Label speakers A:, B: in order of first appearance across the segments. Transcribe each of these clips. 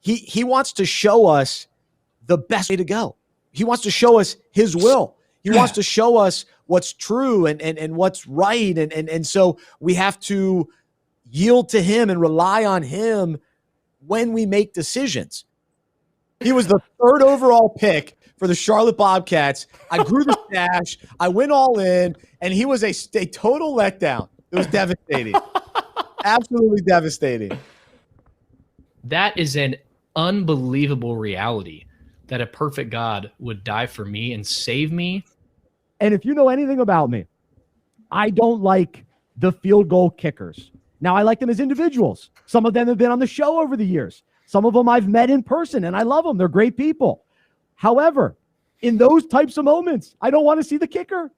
A: he wants to show us the best way to go. He wants to show us his will. He wants to show us what's true and what's right. And so we have to yield to him and rely on him when we make decisions. He was the 3rd overall pick for the Charlotte Bobcats. I grew the stash. I went all in, and he was a total letdown. It was devastating. Absolutely devastating.
B: That is an unbelievable reality that a perfect God would die for me and save me.
C: And if you know anything about me, I don't like the field goal kickers. Now, I like them as individuals. Some of them have been on the show over the years. Some of them I've met in person, and I love them. They're great people. However, in those types of moments, I don't want to see the kicker.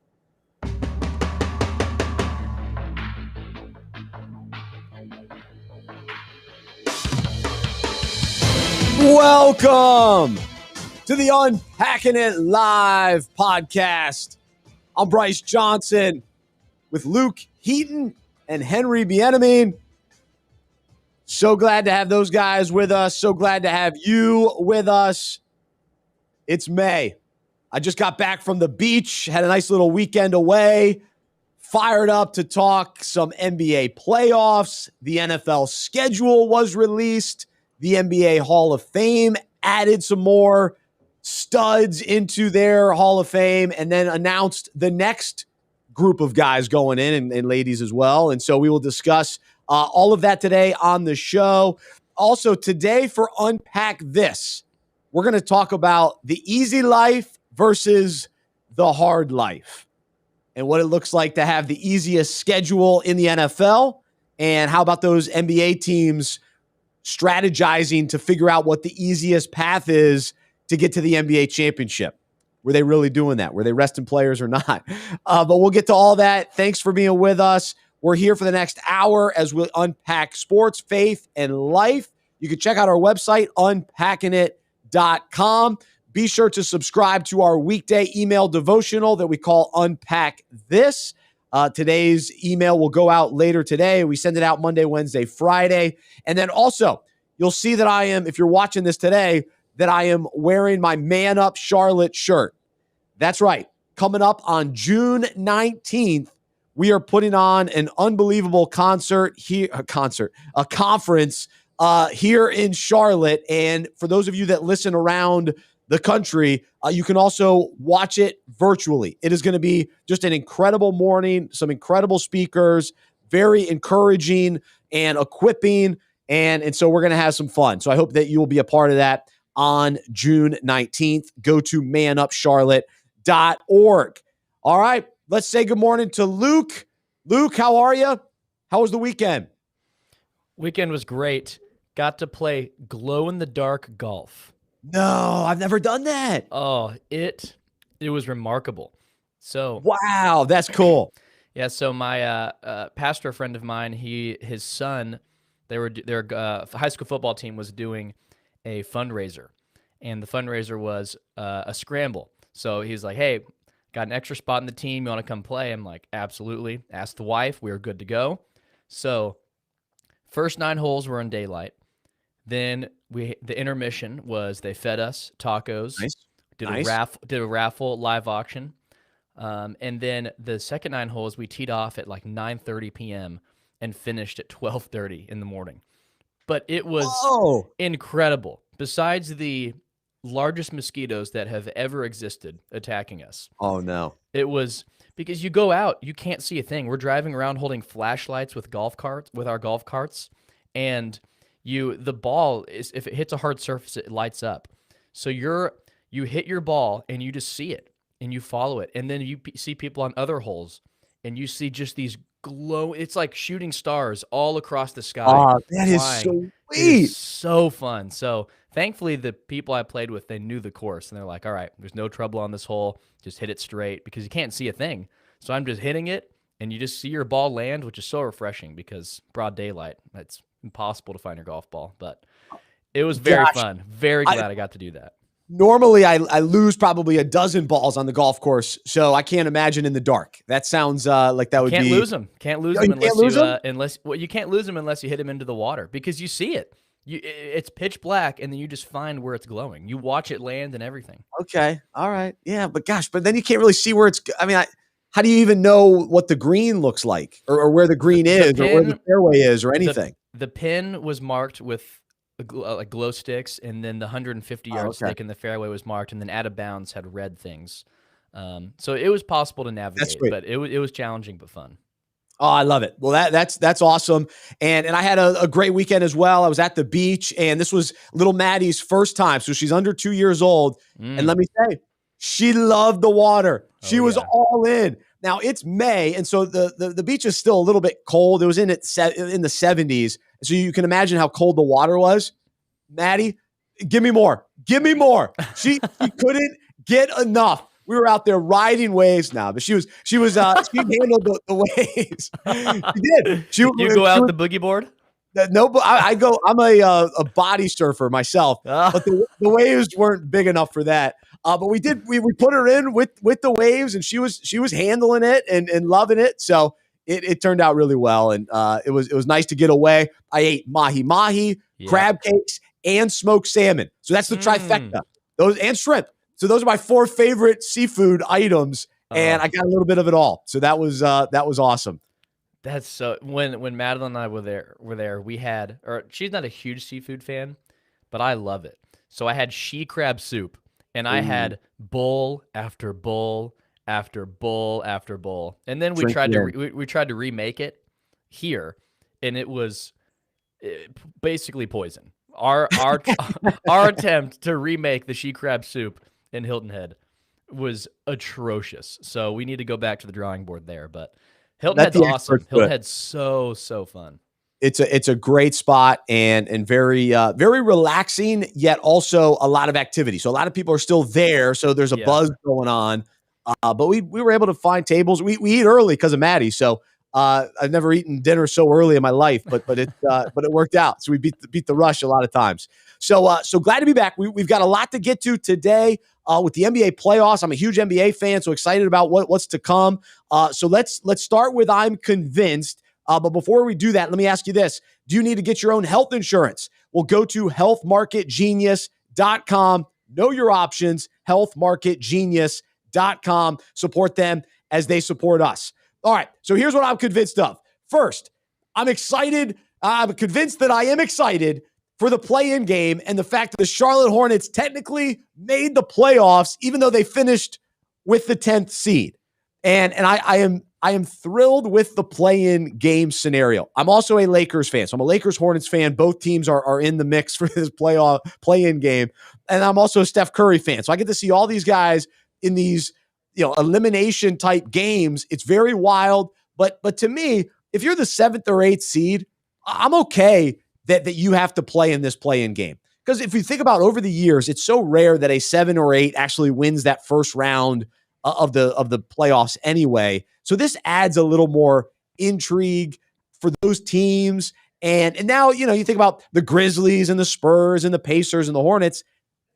A: Welcome to the Unpacking It Live podcast. I'm Bryce Johnson with Luke Heaton and Henry Bienemy. So glad to have those guys with us. So glad to have you with us. It's May. I just got back from the beach, had a nice little weekend away, fired up to talk some NBA playoffs. The NFL schedule was released. The NBA Hall of Fame added some more studs into their Hall of Fame and then announced the next group of guys going in and ladies as well. And so we will discuss all of that today on the show. Also today for Unpack This, we're going to talk about the easy life versus the hard life and what it looks like to have the easiest schedule in the NFL. And how about those NBA teams strategizing to figure out what the easiest path is to get to the NBA championship? Were they really doing that? Were they resting players or not? But we'll get to all that. Thanks for being with us. We're here for the next hour as we unpack sports, faith, and life. You can check out our website, unpackingit.com. Be sure to subscribe to our weekday email devotional that we call Unpack This. Today's email will go out later today. We send it out Monday, Wednesday, Friday. And then also, you'll see that I am, if you're watching this today, that I am wearing my Man Up Charlotte shirt. That's right. Coming up on June 19th, we are putting on an unbelievable conference here in Charlotte. And for those of you that listen around the country, you can also watch it virtually. It is going to be just an incredible morning, some incredible speakers, very encouraging and equipping. And so we're going to have some fun. So I hope that you will be a part of that on June 19th. Go to manupcharlotte.org. All right, let's say good morning to Luke. Luke, how are you? How was the weekend?
D: Weekend was great. Got to play glow-in-the-dark golf.
A: No, I've never done that.
D: Oh, it was remarkable. So
A: wow, that's cool.
D: Yeah, so my pastor friend of mine, his son, their high school football team was doing a fundraiser, and the fundraiser was a scramble. So he's like, "Hey, got an extra spot in the team. You want to come play?" I'm like, "Absolutely." Asked the wife. We were good to go. So first 9 holes were in daylight. Then the intermission was they fed us tacos.
A: Nice.
D: Did a raffle live auction. And then the second 9 holes we teed off at like 9:30 p.m. and finished at 12:30 in the morning. But it was incredible. Besides the largest mosquitoes that have ever existed attacking us.
A: Oh no.
D: It was because you go out, you can't see a thing. We're driving around holding flashlights with our golf carts, and the ball is, if it hits a hard surface, it lights up. So you hit your ball and you just see it and you follow it. And then you see people on other holes and you see just these it's like shooting stars all across the sky.
A: Oh, that is so sweet.
D: It is so fun. So thankfully the people I played with, they knew the course and they're like, all right, there's no trouble on this hole. Just hit it straight because you can't see a thing. So I'm just hitting it and you just see your ball land, which is so refreshing because broad daylight, it's impossible to find your golf ball, but it was very fun. Very glad I got to do that.
A: Normally, I lose probably a dozen balls on the golf course, so I can't imagine in the dark. That sounds like that would
D: Can't
A: be...
D: lose them. Can't lose them unless you hit them into the water because you see it. It's pitch black, and then you just find where it's glowing. You watch it land and everything.
A: Okay. All right. Yeah. But gosh, but then you can't really see where it's, how do you even know what the green looks like or where the green is or where the fairway is or anything?
D: The pin was marked with like glow sticks, and then the 150-yard stick in the fairway was marked, and then out of bounds had red things. So it was possible to navigate, but it was challenging but fun.
A: Oh, I love it. Well, that's awesome. And I had a great weekend as well. I was at the beach, and this was little Maddie's first time. So she's under 2 years old. And let me say, she loved the water. She was all in. Now it's May, and so the beach is still a little bit cold. It was in the 70s. So you can imagine how cold the water was. Maddie, give me more. Give me more. She couldn't get enough. We were out there riding waves now, but she handled the waves. She did.
D: You go out the boogie board?
A: No, but I go. I'm a body surfer myself, but the waves weren't big enough for that. But we did. We put her in with the waves, and she was handling it and loving it. So it turned out really well, and it was nice to get away. I ate mahi, crab cakes, and smoked salmon. So that's the trifecta. Those and shrimp. So those are my 4 favorite seafood items, and I got a little bit of it all. So that was awesome.
D: That's so when Madeline and I were there, we had, or she's not a huge seafood fan, but I love it. So I had she crab soup, and I had bowl after bowl after bowl after bowl, and then we tried to remake it here, and it was basically poison. Our attempt to remake the she crab soup in Hilton Head was atrocious. So we need to go back to the drawing board there. But Hilton Head's awesome. Hilton Head's so fun.
A: It's a great spot and very very relaxing, yet also a lot of activity. So a lot of people are still there. So there's a buzz going on. But we were able to find tables. We eat early because of Maddie. So I've never eaten dinner so early in my life, but it worked out. So we beat the rush a lot of times. So glad to be back. We've got a lot to get to today with the NBA playoffs. I'm a huge NBA fan, so excited about what's to come. So let's start with I'm convinced. But before we do that, let me ask you this: do you need to get your own health insurance? Well, go to healthmarketgenius.com. Know your options. Healthmarketgenius.com. Support them as they support us. All right, so here's what I'm convinced of. First, I'm excited. I'm convinced that I am excited for the play-in game and the fact that the Charlotte Hornets technically made the playoffs, even though they finished with the 10th seed. And I am thrilled with the play-in game scenario. I'm also a Lakers fan, so I'm a Lakers Hornets fan. Both teams are in the mix for this play-in game, and I'm also a Steph Curry fan. So I get to see all these guys in these elimination type games. It's very wild, but to me, if you're the 7th or 8th seed, I'm okay that you have to play in this play-in game. Because if you think about over the years, it's so rare that a 7 or 8 actually wins that first round of the playoffs anyway. So this adds a little more intrigue for those teams. And now, you think about the Grizzlies and the Spurs and the Pacers and the Hornets.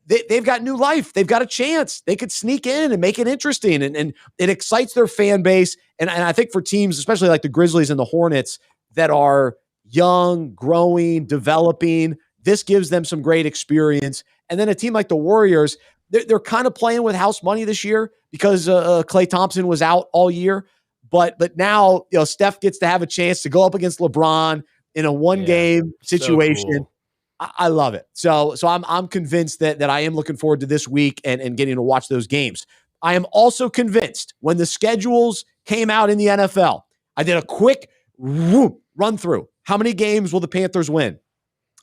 A: They've got new life. They've got a chance. They could sneak in and make it interesting. And it excites their fan base. And I think for teams, especially like the Grizzlies and the Hornets that are young, growing, developing, this gives them some great experience. And then a team like the Warriors, they're kind of playing with house money this year because Klay Thompson was out all year. But now, Steph gets to have a chance to go up against LeBron in a one-game situation. So cool. I love it. So I'm convinced that I am looking forward to this week and getting to watch those games. I am also convinced when the schedules came out in the NFL, I did a quick run through. How many games will the Panthers win?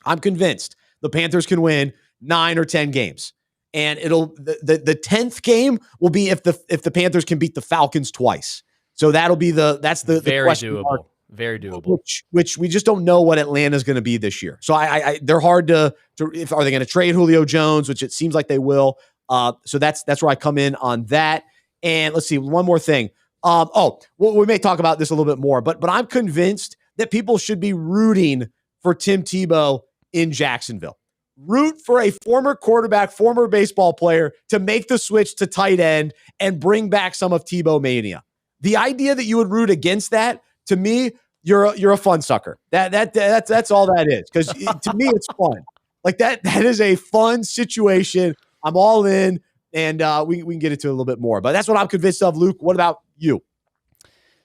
A: I'm convinced the Panthers can win 9 or 10 games. And the 10th game will be if the Panthers can beat the Falcons twice. So that'll be that's the
D: very
A: doable.
D: Mark. Very doable.
A: Which we just don't know what Atlanta's going to be this year. So they're hard to if are they going to trade Julio Jones, which it seems like they will. So that's where I come in on that. And let's see, one more thing. We may talk about this a little bit more, but I'm convinced that people should be rooting for Tim Tebow in Jacksonville. Root for a former quarterback, former baseball player to make the switch to tight end and bring back some of Tebow mania. The idea that you would root against that, to me, you're a fun sucker. That's all that is. Because to me, it's fun. Like that is a fun situation. I'm all in, and we can get into it a little bit more. But that's what I'm convinced of, Luke. What about you?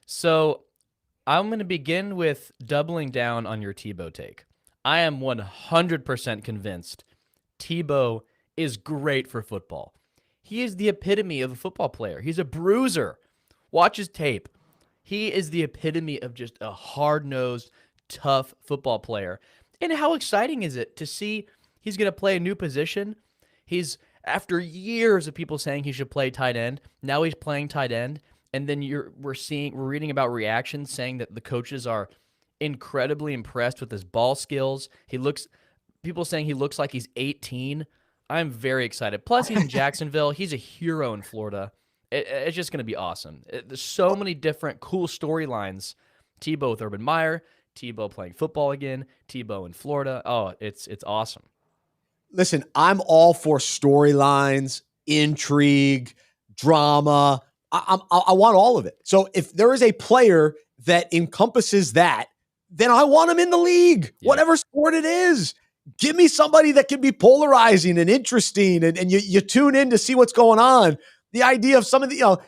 D: So I'm going to begin with doubling down on your Tebow take. I am 100% convinced Tebow is great for football. He is the epitome of a football player. He's a bruiser. Watch his tape. He is the epitome of just a hard-nosed, tough football player. And how exciting is it to see he's going to play a new position? He's, after years of people saying he should play tight end, now he's playing tight end. And then we're reading about reactions saying that the coaches are incredibly impressed with his ball skills. People saying he looks like he's 18. I'm very excited. Plus, he's in Jacksonville. He's a hero in Florida. It's just going to be awesome. There's so many different cool storylines. Tebow with Urban Meyer, Tebow playing football again, Tebow in Florida. Oh, it's awesome.
A: Listen, I'm all for storylines, intrigue, drama. I want all of it. So if there is a player that encompasses that, then I want him in the league, whatever sport it is. Give me somebody that can be polarizing and interesting, and you tune in to see what's going on. The idea of some of the,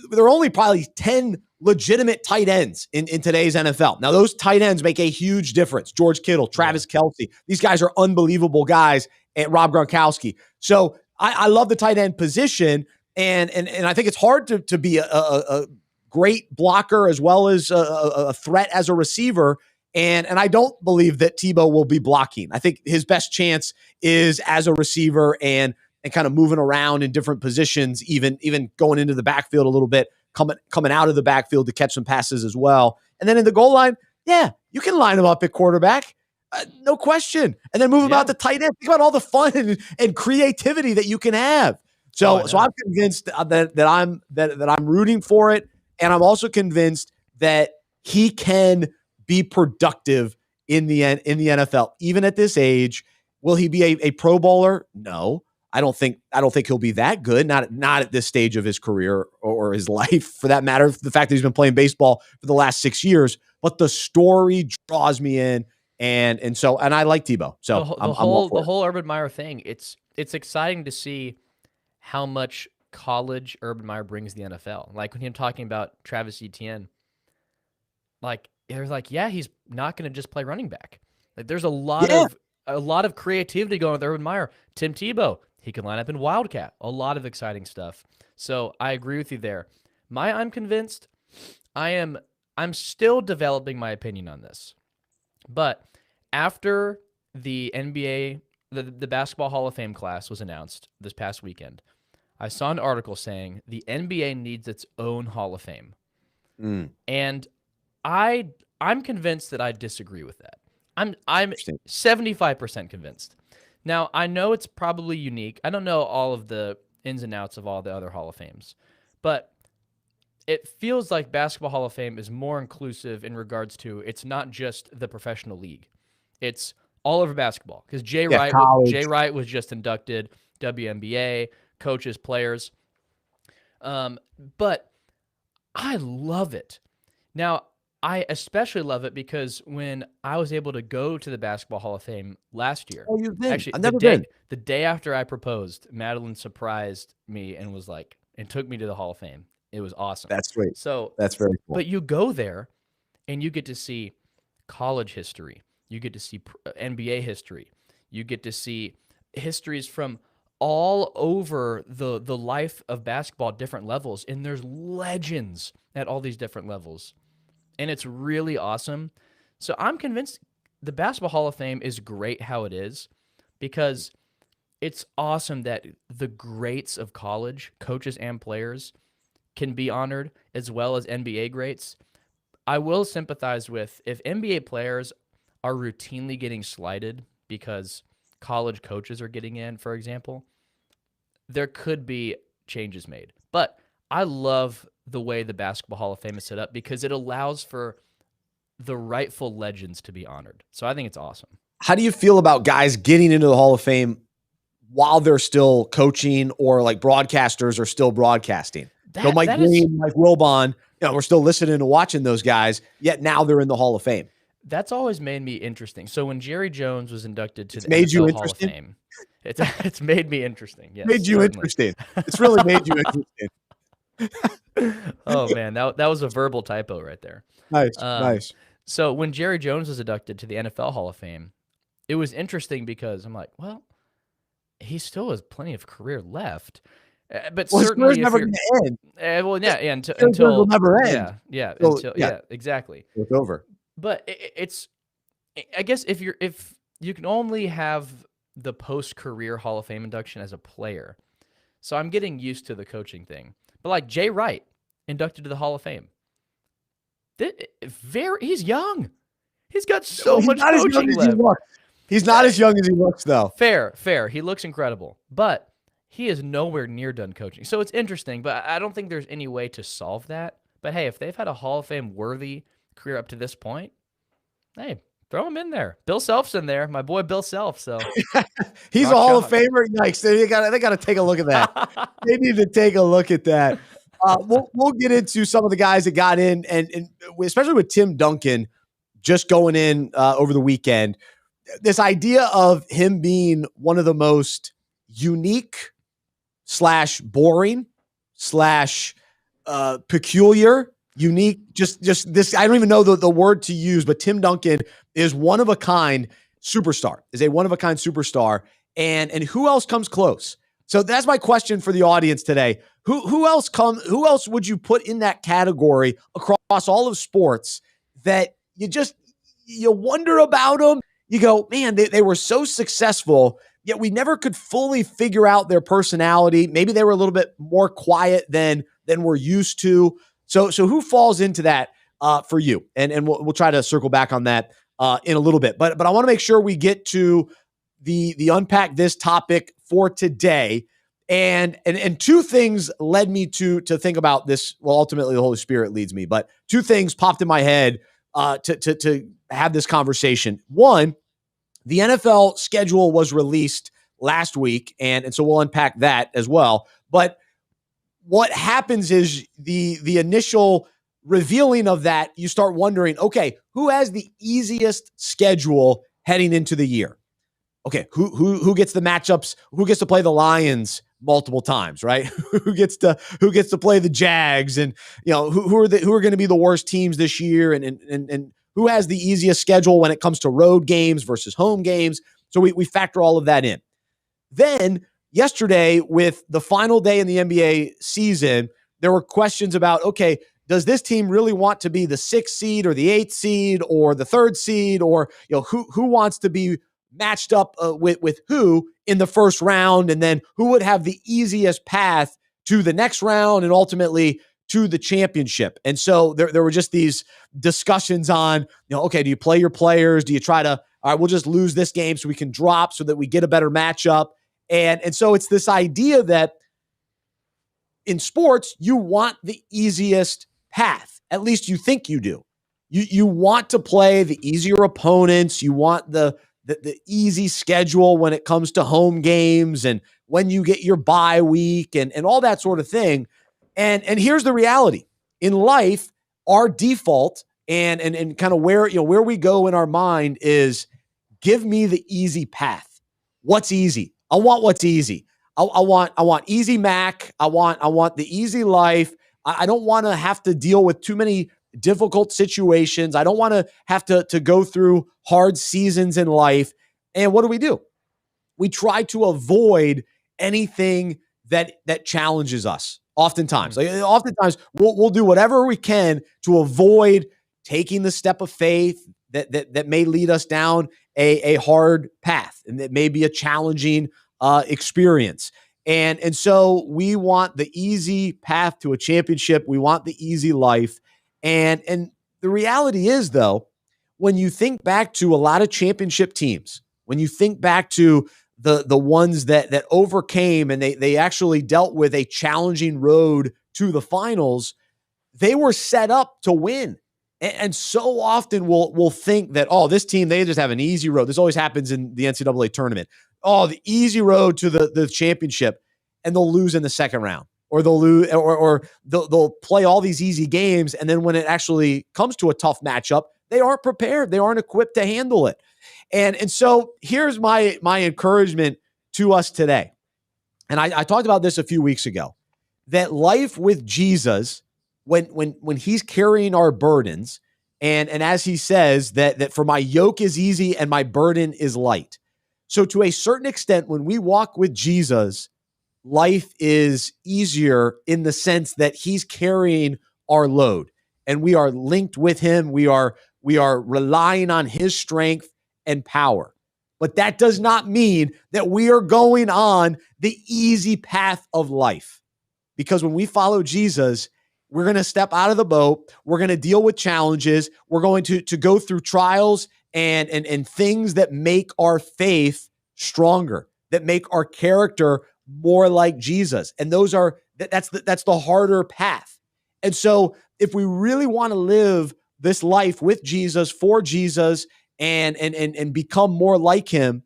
A: there are only probably 10 legitimate tight ends in today's NFL. Now, those tight ends make a huge difference. George Kittle, Travis Kelce. These guys are unbelievable guys, and Rob Gronkowski. So I love the tight end position, and I think it's hard to be a great blocker as well as a threat as a receiver. And I don't believe that Tebow will be blocking. I think his best chance is as a receiver and kind of moving around in different positions, even going into the backfield a little bit, coming out of the backfield to catch some passes as well. And then in the goal line, you can line him up at quarterback, no question. And then move him out to tight end. Think about all the fun and creativity that you can have. So I'm convinced that I'm rooting for it, and I'm also convinced that he can be productive in the NFL, even at this age. Will he be a Pro Bowler? No, I don't think he'll be that good. Not at this stage of his career or his life, for that matter. The fact that he's been playing baseball for the last 6 years, but the story draws me in, and I like Tebow. So
D: the whole Urban Meyer thing. It's exciting to see how much college Urban Meyer brings the NFL. Like when him talking about Travis Etienne, like. They're like, he's not going to just play running back. Like, there's a lot of creativity going with Urban Meyer. Tim Tebow, he can line up in Wildcat. A lot of exciting stuff. So I agree with you there. I'm convinced. I'm still developing my opinion on this. But after the NBA, the Basketball Hall of Fame class was announced this past weekend, I saw an article saying the NBA needs its own Hall of Fame. And I'm convinced that I disagree with that. I'm 75% convinced. Now, I know it's probably unique. I don't know all of the ins and outs of all the other Hall of Fames, but it feels like Basketball Hall of Fame is more inclusive in regards to it's not just the professional league. It's all over basketball, because Jay Wright was just inducted, WNBA, coaches, players. But I love it. Now, I especially love it because when I was able to go to the Basketball Hall of Fame last year,
A: you've been.
D: Actually,
A: I've never been.
D: The day after I proposed, Madeline surprised me and took me to the Hall of Fame. It was awesome.
A: That's sweet.
D: So
A: that's very cool.
D: But you go there, and you get to see college history. You get to see NBA history. You get to see histories from all over the life of basketball at different levels, and there's legends at all these different levels. And it's really awesome. So I'm convinced the Basketball Hall of Fame is great how it is, because it's awesome that the greats of college, coaches and players, can be honored, as well as NBA greats. I will sympathize with if NBA players are routinely getting slighted because college coaches are getting in, for example, there could be changes made. But I love the way the Basketball Hall of Fame is set up, because it allows for the rightful legends to be honored. So I think it's awesome.
A: How do you feel about guys getting into the Hall of Fame while they're still coaching, or like broadcasters are still broadcasting? Mike Green, Mike Wilbon, we're still listening and watching those guys, yet now they're in the Hall of Fame.
D: That's always made me interesting. So when Jerry Jones was inducted to the
A: made you
D: NFL Hall of
A: interesting?
D: Fame, it's made me interesting. Yes,
A: Made you
D: certainly.
A: interesting. It's really made you interesting.
D: Oh man, that was a verbal typo right there.
A: Nice,
D: Um,
A: nice.
D: So when Jerry Jones was inducted to the NFL Hall of Fame, it was interesting because I'm like, well, he still has plenty of career left. But
A: Well, his
D: certainly
A: career's
D: if
A: never
D: you're
A: going to end.
D: well, yeah, until,
A: Careers will never end. So,
D: until
A: yeah.
D: exactly.
A: It's over.
D: But it's I guess if you can only have the post-career Hall of Fame induction as a player. So I'm getting used to the coaching thing. But like Jay Wright inducted to the Hall of Fame. He's young. He's got so much coaching left.
A: He's not as young as he looks, though.
D: Fair. He looks incredible, but he is nowhere near done coaching. So it's interesting, but I don't think there's any way to solve that. But hey, if they've had a Hall of Fame worthy career up to this point, hey, throw him in there. Bill Self's in there, my boy Bill Self. So
A: he's a Hall of Famer. Yikes! They got to take a look at that. They need to take a look at that. We'll get into some of the guys that got in, and especially with Tim Duncan just going in over the weekend. This idea of him being one of the most unique / boring / peculiar, unique, just this, I don't even know the word to use, but Tim Duncan is one of a kind superstar, is a one of a kind superstar. And who else comes close? So that's my question for the audience today. Who else would you put in that category across all of sports that you wonder about them? You go, man, they were so successful, yet we never could fully figure out their personality. Maybe they were a little bit more quiet than we're used to. So who falls into that for you? And we'll try to circle back on that in a little bit. But I want to make sure we get to the unpack this topic for today. And two things led me to think about this. Well, ultimately the Holy Spirit leads me, but two things popped in my head to have this conversation. One, the NFL schedule was released last week, and so we'll unpack that as well. But what happens is the initial revealing of that, you start wondering, okay, who has the easiest schedule heading into the year? Okay, who gets the matchups? Who gets to play the Lions multiple times, right? who gets to play the Jags, and who are going to be the worst teams this year, and who has the easiest schedule when it comes to road games versus home games? So we factor all of that in. Then yesterday, with the final day in the NBA season, there were questions about, okay, does this team really want to be the 6th seed or the 8th seed or the 3rd seed, or who wants to be matched up with who in the first round, and then who would have the easiest path to the next round and ultimately to the championship? And so there were just these discussions on, okay, do you play your players? Do you try to, all right, we'll just lose this game so we can drop so that we get a better matchup? And so it's this idea that in sports, you want the easiest path. At least you think you do. You want to play the easier opponents. You want the easy schedule when it comes to home games and when you get your bye week and all that sort of thing. And here's the reality. In life, our default and kind of where we go in our mind is, give me the easy path. What's easy? I want what's easy. I want easy Mac. I want the easy life. I don't want to have to deal with too many difficult situations. I don't want to have to go through hard seasons in life. And what do? We try to avoid anything that challenges us. Oftentimes we'll do whatever we can to avoid taking the step of faith that may lead us down a hard path, and that may be a challenging experience. And so we want the easy path to a championship. We want the easy life. And the reality is, though, when you think back to a lot of championship teams, when you think back to the ones that overcame and they actually dealt with a challenging road to the finals, they were set up to win. And so often we'll think that, oh, this team, they just have an easy road. This always happens in the NCAA tournament. Oh, the easy road to the championship, and they'll lose in the second round, or they'll lose, or they'll play all these easy games, and then when it actually comes to a tough matchup, they aren't prepared. They aren't equipped to handle it. And so here's my encouragement to us today. And I talked about this a few weeks ago, that life with Jesus, when he's carrying our burdens, and as he says that for my yoke is easy and my burden is light. So to a certain extent, when we walk with Jesus, life is easier in the sense that he's carrying our load and we are linked with him. We are relying on his strength and power. But that does not mean that we are going on the easy path of life. Because when we follow Jesus, we're going to step out of the boat. We're going to deal with challenges. We're going to go through trials and things that make our faith stronger, that make our character more like Jesus. And that's the harder path. And so if we really want to live this life with Jesus, for Jesus, and become more like him,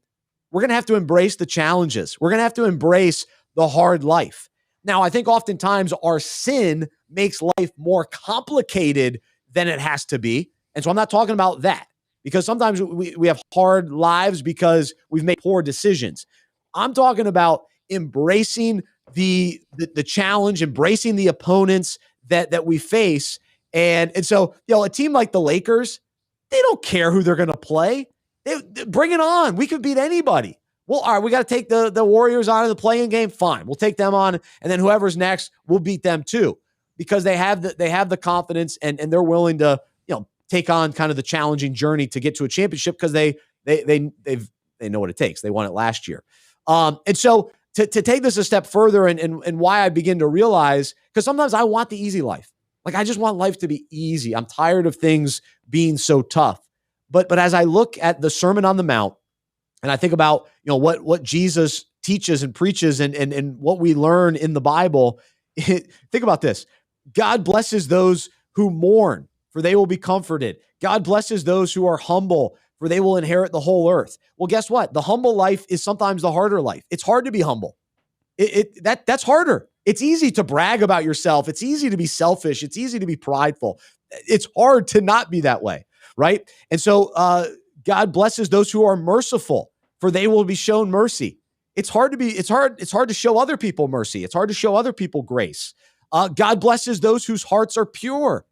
A: we're going to have to embrace the challenges. We're going to have to embrace the hard life. Now, I think oftentimes our sin makes life more complicated than it has to be. And so I'm not talking about that, because sometimes we have hard lives because we've made poor decisions. I'm talking about embracing the challenge, embracing the opponents that we face. And so, a team like the Lakers, they don't care who they're going to play. They bring it on. We could beat anybody. Well, all right, we got to take the Warriors on in the play-in game. Fine, we'll take them on, and then whoever's next, we'll beat them too, because they have the confidence and they're willing to take on kind of the challenging journey to get to a championship, because they know what it takes. They won it last year, and so to take this a step further, and why I begin to realize, because sometimes I want the easy life, like I just want life to be easy. I'm tired of things being so tough, but as I look at the Sermon on the Mount, and I think about, what Jesus teaches and preaches and what we learn in the Bible, think about this. God blesses those who mourn, for they will be comforted. God blesses those who are humble, for they will inherit the whole earth. Well, guess what? The humble life is sometimes the harder life. It's hard to be humble. That's harder. It's easy to brag about yourself. It's easy to be selfish. It's easy to be prideful. It's hard to not be that way, right? And so God blesses those who are merciful, for they will be shown mercy. It's hard to show other people mercy. It's hard to show other people grace. God blesses those whose hearts are pure.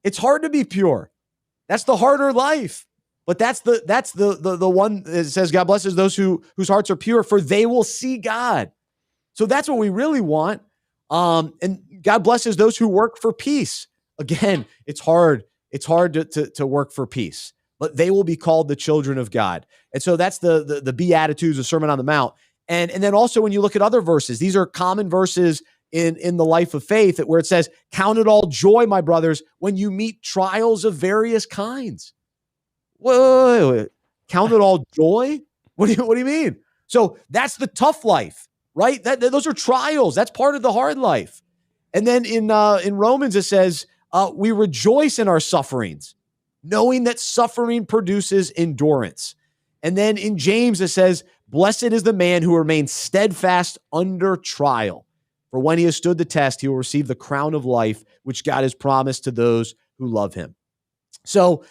A: It's hard to be pure. That's the harder life. But that's the one that says God blesses those whose hearts are pure, for they will see God. So that's what we really want. And God blesses those who work for peace. Again, it's hard. It's hard to work for peace, but they will be called the children of God. And so that's the Beatitudes, the Sermon on the Mount. And then also when you look at other verses, these are common verses in the life of faith, where it says, count it all joy, my brothers, when you meet trials of various kinds. Wait. Count it all joy? What do you mean? So that's the tough life, right? Those are trials. That's part of the hard life. And then in Romans, it says, we rejoice in our sufferings, knowing that suffering produces endurance. And then in James, it says, blessed is the man who remains steadfast under trial. For when he has stood the test, he will receive the crown of life, which God has promised to those who love him. So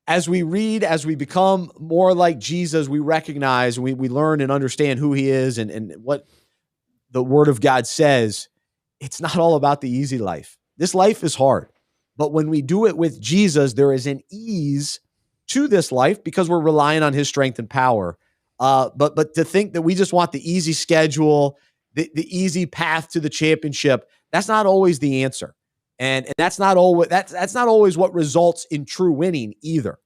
A: as we read, as we become more like Jesus, we recognize, we learn and understand who he is and what the word of God says. It's not all about the easy life. This life is hard. But when we do it with Jesus, there is an ease to this life because we're relying on his strength and power. But to think that we just want the easy schedule, the easy path to the championship, that's not always the answer. And that's not always what results in true winning either.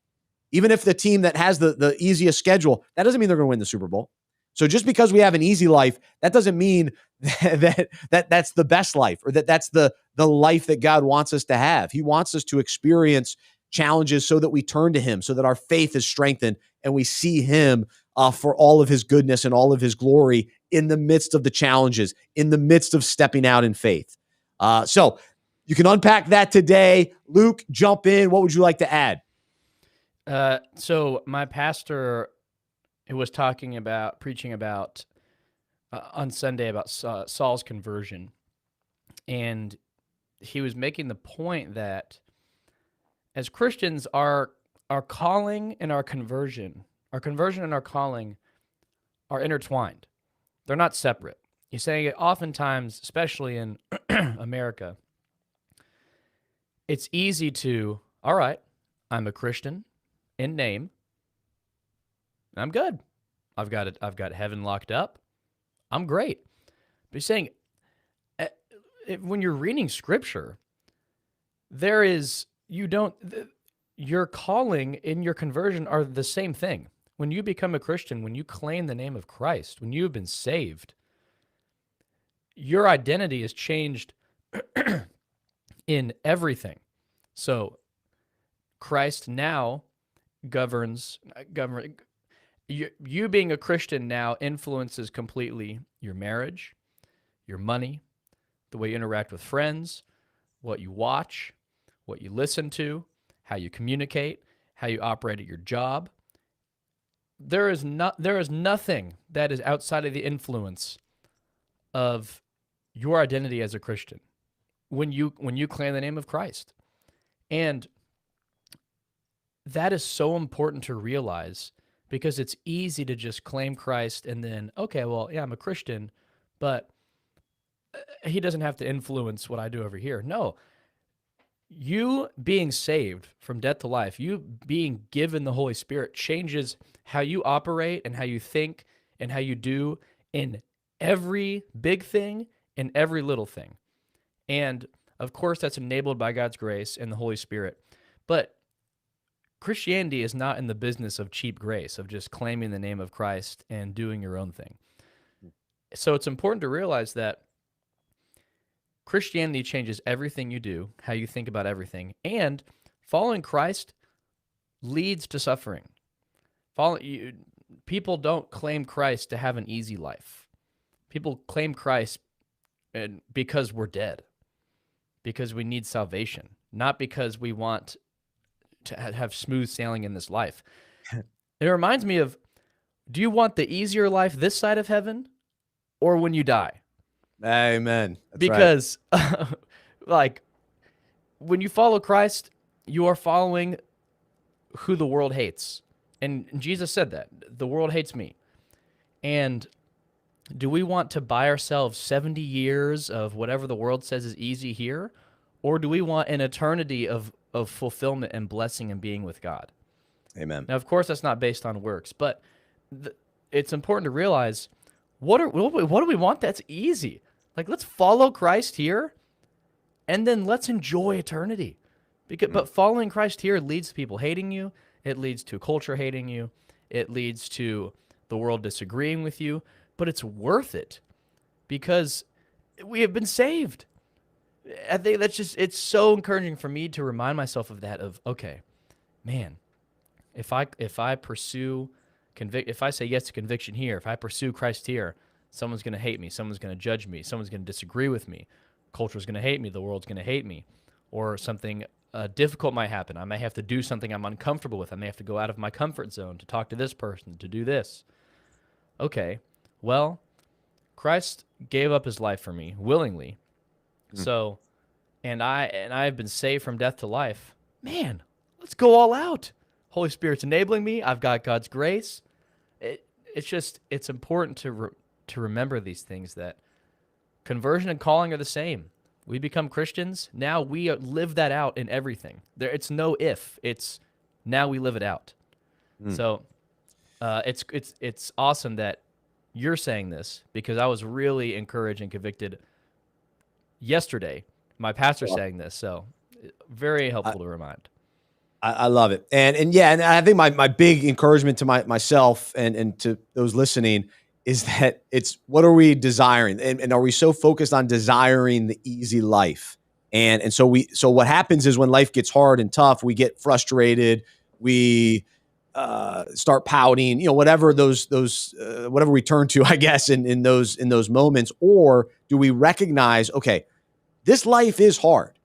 A: Even if the team that has the easiest schedule, that doesn't mean they're going to win the Super Bowl. So just because we have an easy life, that doesn't mean that's the best life, or that's the life that God wants us to have. He wants us to experience challenges so that we turn to him, so that our faith is strengthened and we see him for all of his goodness and all of his glory in the midst of the challenges, in the midst of stepping out in faith. So you can unpack that today. Luke, jump in. What would you like to add?
D: So my pastor, who was preaching about on Sunday about Saul's conversion, And he was making the point that as Christians, our calling and our conversion and our calling are intertwined. They're not separate. He's saying it oftentimes, especially in America, it's easy to, all right, I'm a Christian in name. I'm good. I've got heaven locked up. I'm great. But he's saying when you're reading scripture, your calling and your conversion are the same thing. When you become a Christian, when you claim the name of Christ, when you have been saved, your identity is changed in everything. So Christ now governs. You being a Christian now influences completely your marriage, your money, the way you interact with friends, what you watch, what you listen to, how you communicate, how you operate at your job. There is nothing that is outside of the influence of your identity as a Christian when you claim the name of Christ. And that is so important to realize, because it's easy to just claim Christ and then, okay, well, yeah, I'm a Christian, but he doesn't have to influence what I do over here. No. You being saved from death to life, you being given the Holy Spirit changes how you operate and how you think and how you do in every big thing and every little thing. And of course, that's enabled by God's grace and the Holy Spirit. But Christianity is not in the business of cheap grace, of just claiming the name of Christ and doing your own thing. So it's important to realize that Christianity changes everything you do, how you think about everything, and following Christ leads to suffering. People don't claim Christ to have an easy life. People claim Christ because we're dead, because we need salvation, not because we want to have smooth sailing in this life. It reminds me of, do you want the easier life this side of heaven or when you die?
A: Amen. That's
D: because like when you follow Christ, you are following who the world hates. And Jesus said that the world hates me. And do we want to buy ourselves 70 years of whatever the world says is easy here? Or do we want an eternity of fulfillment and blessing and being with God?
A: Amen.
D: Now, of course, that's not based on works, but it's important to realize what do we want that's easy? Like, let's follow Christ here, and then let's enjoy eternity. But following Christ here leads to people hating you. It leads to culture hating you. It leads to the world disagreeing with you. But it's worth it because we have been saved. I think it's so encouraging for me to remind myself of that, of, okay, man, if I pursue if I say yes to conviction here, if I pursue Christ here, someone's going to hate me. Someone's going to judge me. Someone's going to disagree with me. Culture's going to hate me. The world's going to hate me. Or something difficult might happen. I may have to do something I'm uncomfortable with. I may have to go out of my comfort zone to talk to this person, to do this. Okay, well, Christ gave up his life for me willingly. So, and I've been saved from death to life. Man, let's go all out. Holy Spirit's enabling me. I've got God's grace. It's important to remember these things, that conversion and calling are the same. We become Christians. Now we live that out in everything. It's no if. It's now we live it out. So it's awesome that you're saying this, because I was really encouraged and convicted yesterday. My pastor saying this, so very helpful to remind.
A: I love it. And yeah, and I think my big encouragement to myself and to those listening is that it's, what are we desiring? And are we so focused on desiring the easy life? And so what happens is when life gets hard and tough, we get frustrated, we start pouting, whatever whatever we turn to, I guess, in those moments. Or do we recognize, okay, this life is hard,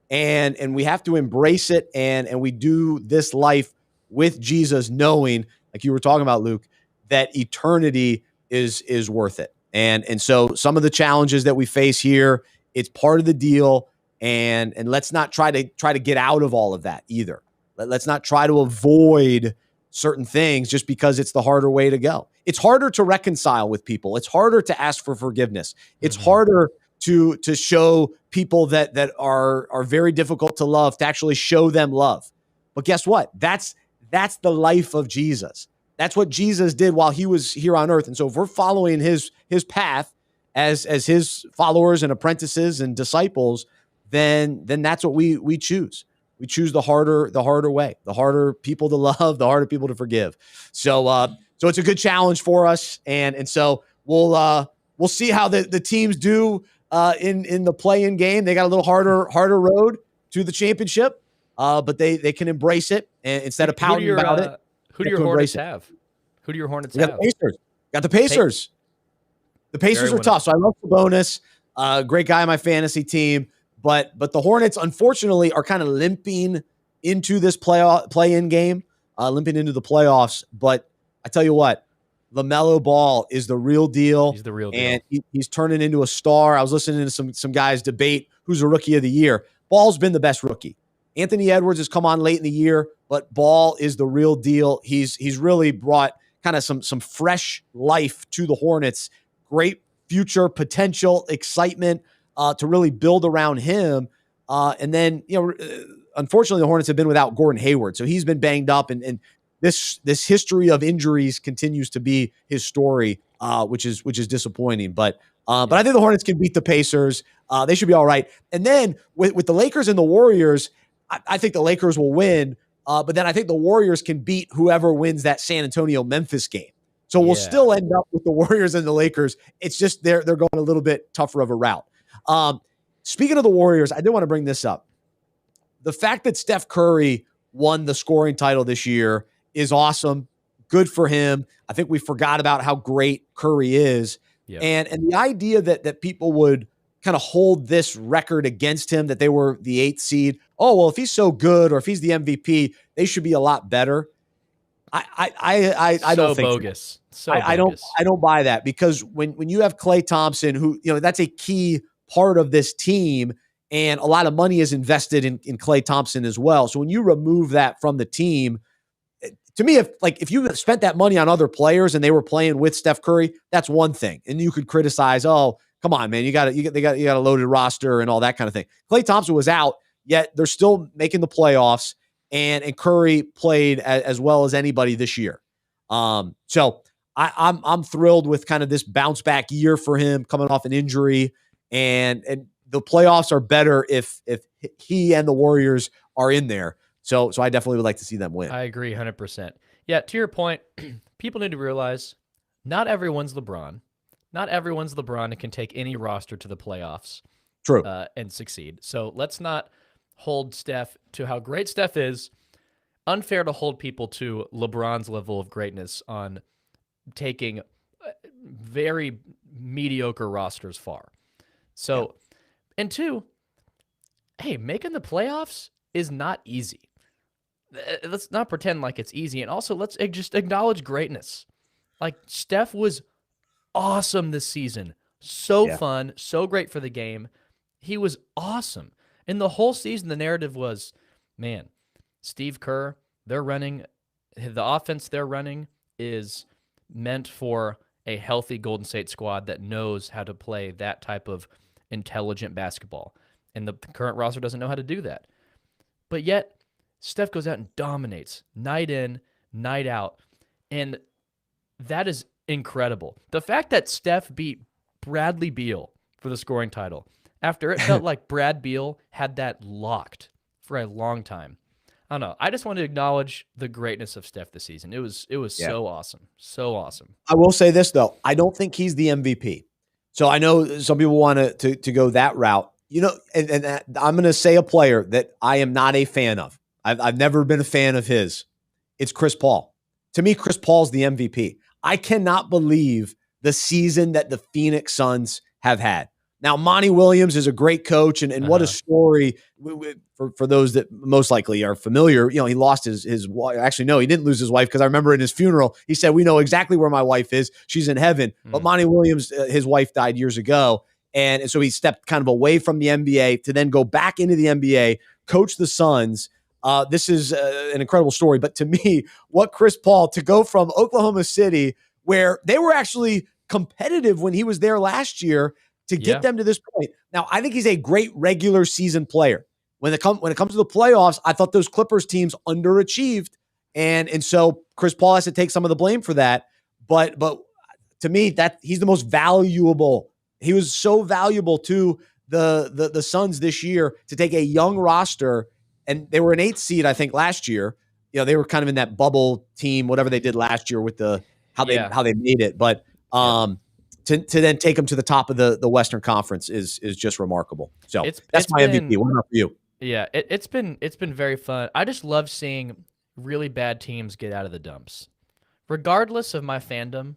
A: and we have to embrace it, and we do this life with Jesus, knowing, like you were talking about, Luke, that eternity is worth it. And so some of the challenges that we face here It's part of the deal. And let's not try to get out of all of that either. Let's not try to avoid certain things just because it's the harder way to go. It's harder to reconcile with people. It's harder to ask for forgiveness. It's harder to show people that are very difficult to love, to actually show them love. But guess what? That's the life of Jesus. That's what Jesus did while he was here on earth. And so if we're following his path as his followers and apprentices and disciples, then that's what we choose. We choose the harder way, the harder people to love, the harder people to forgive. So it's a good challenge for us. And so we'll see how the teams do in the play-in game. They got a little harder road to the championship, but they can embrace it and instead of pouting about it.
D: Who do your Hornets have? Who do your Hornets have?
A: The Pacers. Got the Pacers. The Pacers are tough. So I love Sabonis, great guy on my fantasy team. But the Hornets, unfortunately, are kind of limping into this play-in game, limping into the playoffs. But I tell you what, LaMelo Ball is the real deal.
D: He's the real deal.
A: And he's turning into a star. I was listening to some guys debate who's a rookie of the year. Ball's been the best rookie. Anthony Edwards has come on late in the year, but Ball is the real deal. He's really brought kind of some fresh life to the Hornets. Great future potential, excitement to really build around him. And then, unfortunately, the Hornets have been without Gordon Hayward. So he's been banged up. And this history of injuries continues to be his story, which is disappointing. But I think the Hornets can beat the Pacers. They should be all right. And then with the Lakers and the Warriors, I think the Lakers will win. But then I think the Warriors can beat whoever wins that San Antonio-Memphis game. So we'll still end up with the Warriors and the Lakers. It's just they're going a little bit tougher of a route. Speaking of the Warriors, I did want to bring this up. The fact that Steph Curry won the scoring title this year is awesome. Good for him. I think we forgot about how great Curry is. Yep. And the idea that people would kind of hold this record against him, that they were the 8th seed. Oh, well, if he's so good or if he's the MVP, they should be a lot better. I don't think
D: bogus. So
A: I don't buy that, because when you have Klay Thompson, who, that's a key part of this team, and a lot of money is invested in Klay Thompson as well. So when you remove that from the team, to me, if you spent that money on other players and they were playing with Steph Curry, that's one thing. And you could criticize, oh, come on, man, you got a loaded roster and all that kind of thing. Klay Thompson was out, yet they're still making the playoffs, and Curry played as well as anybody this year. So I'm thrilled with kind of this bounce back year for him coming off an injury, and the playoffs are better if he and the Warriors are in there. So I definitely would like to see them win.
D: I agree 100%. Yeah, to your point, people need to realize not everyone's LeBron. Not everyone's LeBron and can take any roster to the playoffs.
A: True.
D: And succeed. So let's not hold Steph to how great Steph is. Unfair to hold people to LeBron's level of greatness on taking very mediocre rosters far. So, and two, hey, making the playoffs is not easy. Let's not pretend like it's easy. And also, let's just acknowledge greatness. Like, Steph was awesome this season. So fun, so great for the game. He was awesome. And the whole season, the narrative was, man, Steve Kerr, the offense they're running is meant for a healthy Golden State squad that knows how to play that type of intelligent basketball. And the current roster doesn't know how to do that. But yet, Steph goes out and dominates night in, night out. And that is incredible. The fact that Steph beat Bradley Beal for the scoring title, after it felt like Brad Beal had that locked for a long time. I don't know. I just want to acknowledge the greatness of Steph this season. It was so awesome. So awesome.
A: I will say this, though. I don't think he's the MVP. So I know some people want to go that route. And I'm going to say a player that I am not a fan of. I've never been a fan of his. It's Chris Paul. To me, Chris Paul's the MVP. I cannot believe the season that the Phoenix Suns have had. Now, Monty Williams is a great coach, and what a story for those that most likely are familiar. He lost his wife. Actually, no, he didn't lose his wife, because I remember in his funeral, he said, "We know exactly where my wife is. She's in heaven." But Monty Williams, his wife died years ago, And so he stepped kind of away from the NBA to then go back into the NBA, coach the Suns. This is an incredible story. But to me, what Chris Paul, to go from Oklahoma City, where they were actually competitive when he was there last year, to get them to this point. Now, I think he's a great regular season player. When it comes to the playoffs, I thought those Clippers teams underachieved. And so Chris Paul has to take some of the blame for that. But to me, that he's the most valuable. He was so valuable to the Suns this year to take a young roster, and they were an 8th seed, I think, last year. They were kind of in that bubble team, whatever they did last year with how they made it. But to then take them to the top of the Western Conference is just remarkable. So that's my MVP. What about for you?
D: Yeah, it's been very fun. I just love seeing really bad teams get out of the dumps, regardless of my fandom.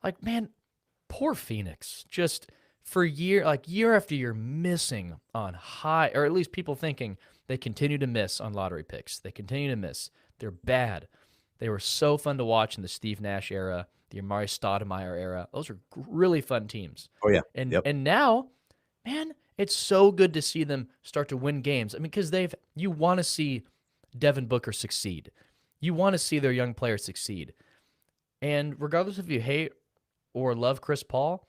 D: Like, man, poor Phoenix, just for year after year, missing on high, or at least people thinking they continue to miss on lottery picks. They continue to miss. They're bad. They were so fun to watch in the Steve Nash era, the Amari Stoudemire era. Those are really fun teams.
A: Oh yeah,
D: and now, man, it's so good to see them start to win games. I mean, because you want to see Devin Booker succeed. You want to see their young players succeed. And regardless if you hate or love Chris Paul,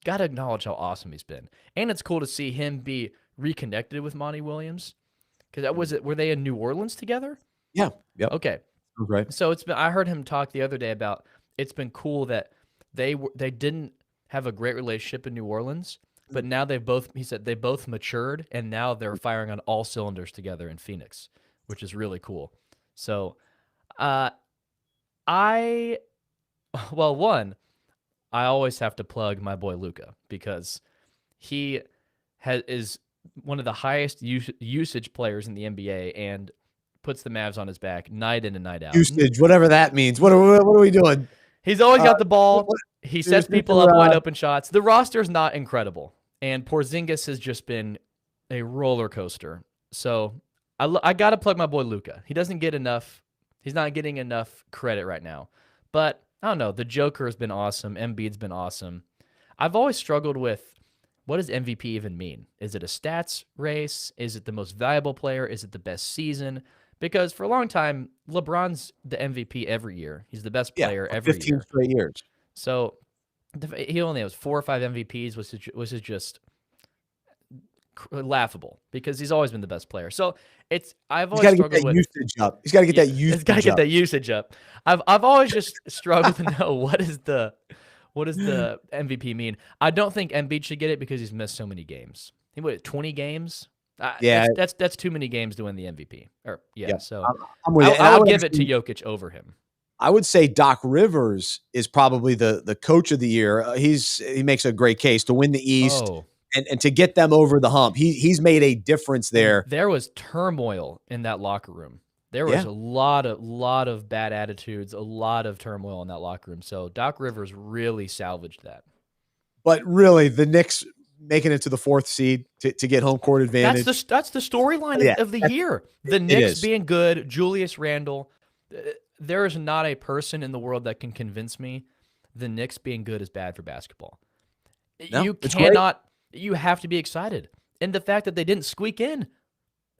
D: got to acknowledge how awesome he's been. And it's cool to see him be reconnected with Monty Williams. Because were they in New Orleans together?
A: Yeah. Yep.
D: Okay.
A: Right.
D: So I heard him talk the other day about it's been cool that they didn't have a great relationship in New Orleans, but now he said they both matured, and now they're firing on all cylinders together in Phoenix, which is really cool. So, I always have to plug my boy Luka because he is one of the highest usage players in the NBA and puts the Mavs on his back night in and night out.
A: Usage, whatever that means. What are we doing?
D: He's always got the ball. He sets people up wide open shots. The roster's not incredible, and Porzingis has just been a roller coaster. So I got to plug my boy Luka. He doesn't get enough. He's not getting enough credit right now. But I don't know. The Joker has been awesome. Embiid's been awesome. I've always struggled with, what does MVP even mean? Is it a stats race? Is it the most valuable player? Is it the best season? Because for a long time, LeBron's the MVP every year. He's the best player every
A: 15
D: year.
A: straight years.
D: So he only has 4 or 5 MVPs, which is just laughable because he's always been the best player. So I've always struggled with
A: usage up. He's got to get that usage.
D: He's got to get that usage up. I've always just struggled to know what does the MVP mean. I don't think Embiid should get it because he's missed so many games. He went 20 games. That's too many games to win the MVP. So
A: I'm with you.
D: I would give it to Jokic over him.
A: I would say Doc Rivers is probably the coach of the year. He makes a great case to win the East and to get them over the hump. He's made a difference there.
D: There was turmoil in that locker room. There was a lot of bad attitudes, a lot of turmoil in that locker room. So Doc Rivers really salvaged that.
A: But really, the Knicks making it to the 4th seed to get home court advantage.
D: That's the storyline of the year. The Knicks being good, Julius Randle. There is not a person in the world that can convince me the Knicks being good is bad for basketball.
A: No,
D: you cannot. You have to be excited. And the fact that they didn't squeak in,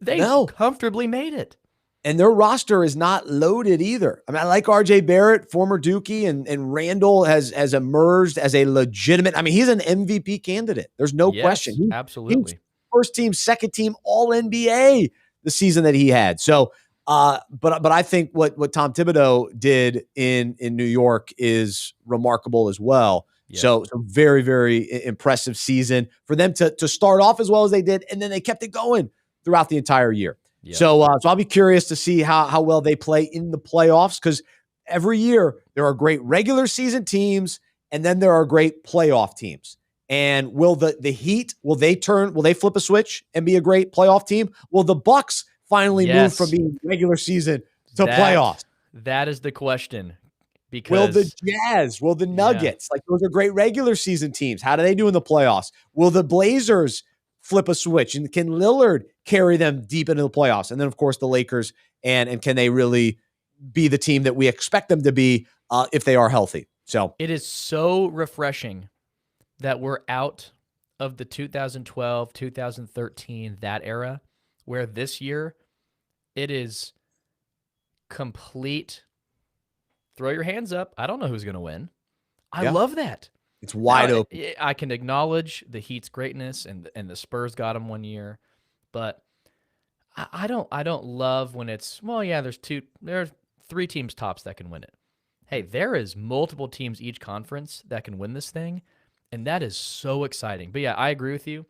D: they comfortably made it.
A: And their roster is not loaded either. I mean, I like RJ Barrett, former Dookie, and Randall has emerged as a legitimate. I mean, he's an MVP candidate. There's no question.
D: Absolutely.
A: He's first team, second team, all NBA the season that he had. So, but I think what Tom Thibodeau did in New York is remarkable as well. Yeah. So very, very impressive season for them to start off as well as they did, and then they kept it going throughout the entire year. Yeah. So I'll be curious to see how well they play in the playoffs, because every year there are great regular season teams and then there are great playoff teams. And will the Heat, will they flip a switch and be a great playoff team? Will the Bucks finally move from being regular season to playoffs?
D: That is the question. Because
A: will the Jazz, will the Nuggets, like those are great regular season teams. How do they do in the playoffs? Will the Blazers flip a switch, and can Lillard carry them deep into the playoffs? And then of course the Lakers, and can they really be the team that we expect them to be if they are healthy? So
D: it is so refreshing that we're out of the 2012, 2013, that era, where this year it is complete throw your hands up. I don't know who's going to win. I love that.
A: It's wide
D: now,
A: open.
D: I can acknowledge the Heat's greatness and the Spurs got them one year, but I don't love when it's, well, yeah, there are 3 teams tops that can win it. Hey, there is multiple teams each conference that can win this thing, and that is so exciting. But yeah, I agree with you.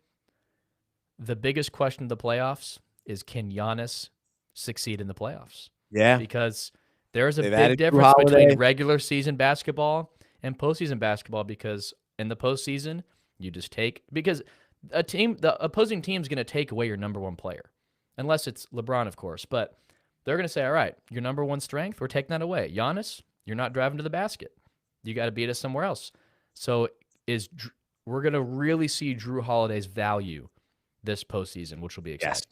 D: The biggest question of the playoffs is, can Giannis succeed in the playoffs?
A: Yeah.
D: Because there's a
A: They've
D: big
A: added
D: difference
A: Jrue
D: between
A: Holiday.
D: regular season basketball and postseason basketball, because in the postseason, you just because the opposing team is going to take away your number 1 player, unless it's LeBron, of course. But they're going to say, all right, your number 1 strength, we're taking that away. Giannis, you're not driving to the basket. You got to beat us somewhere else. So we're going to really see Jrue Holiday's value this postseason, which will be exciting.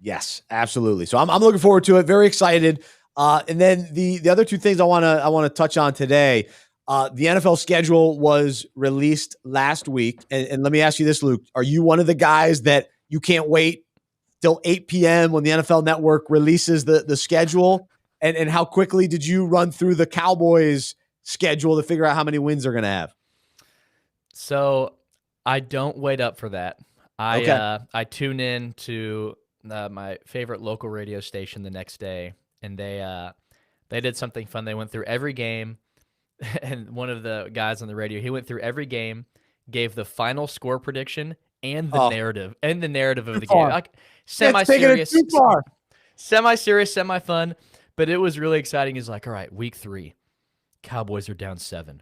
A: Yes, absolutely. So I'm looking forward to it. Very excited. And then the other 2 things I want to touch on today. The NFL schedule was released last week, and let me ask you this, Luke: are you one of the guys that you can't wait till 8 p.m. when the NFL Network releases the schedule? And how quickly did you run through the Cowboys schedule to figure out how many wins they're going to have?
D: So I don't wait up for that. I tune in to my favorite local radio station the next day, and they did something fun. They went through every game, and one of the guys on the radio, he went through every game, gave the final score prediction and the narrative of the game. Like semi-serious, semi-fun, but it was really exciting. He's like, all right, week 3, Cowboys are down 7.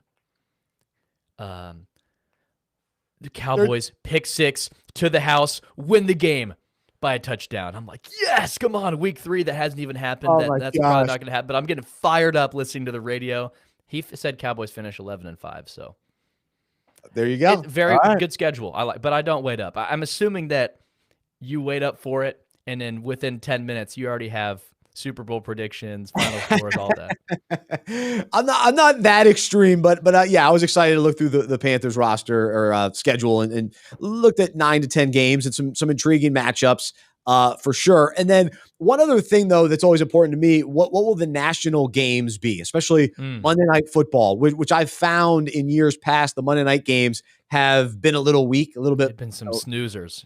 D: The Cowboys pick 6 to the house, win the game by a touchdown. I'm like, yes, come on, week 3, that hasn't even happened. That's probably not going to happen, but I'm getting fired up listening to the radio. He said Cowboys finish 11-5, so
A: there you go.
D: Very good schedule. But I don't wait up. I'm assuming that you wait up for it, and then within 10 minutes, you already have Super Bowl predictions, final scores, all that.
A: I'm not that extreme, but yeah, I was excited to look through the Panthers roster or schedule and looked at 9 to 10 games and some intriguing matchups for sure. And then one other thing though that's always important to me: what will the national games be, especially Monday Night Football, which I've found in years past the Monday night games have been a little weak, a little bit.
D: They've been some snoozers.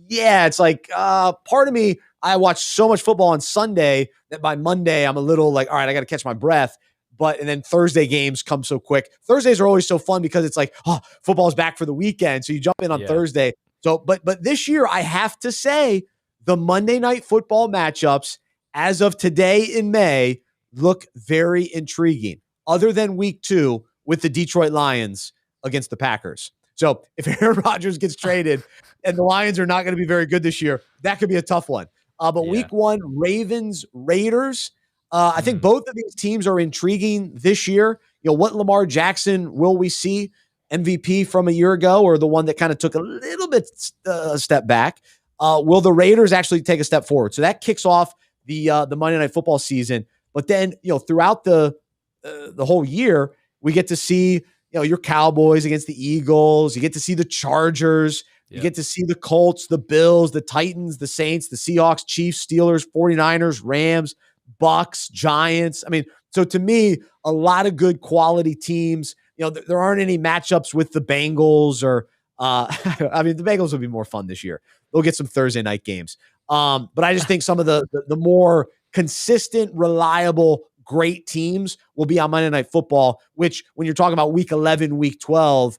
A: Yeah, it's like part of me, I watch so much football on Sunday that by Monday I'm a little like, all right, I got to catch my breath. And then Thursday games come so quick. Thursdays are always so fun because it's like, oh, football's back for the weekend. So you jump in on Thursday. So, but this year I have to say the Monday Night Football matchups as of today in May look very intriguing, other than week 2 with the Detroit Lions against the Packers. So if Aaron Rodgers gets traded and the Lions are not going to be very good this year, that could be a tough one. But week 1, Ravens, Raiders. I think both of these teams are intriguing this year. You know, what Lamar Jackson will we see? MVP from a year ago, or the one that kind of took a little bit step back? Will the Raiders actually take a step forward? So that kicks off the Monday Night Football season. But then, you know, throughout the whole year, we get to see, you know, your Cowboys against the Eagles. You get to see the Chargers. You get to see the Colts, the Bills, the Titans, the Saints, the Seahawks, Chiefs, Steelers, 49ers, Rams, Bucks, Giants. I mean, so to me, a lot of good quality teams. You know, there aren't any matchups with the Bengals or I mean, the Bengals will be more fun this year. They'll get some Thursday night games. But I just think some of the more consistent, reliable, great teams will be on Monday Night Football, which when you're talking about week 11, week 12,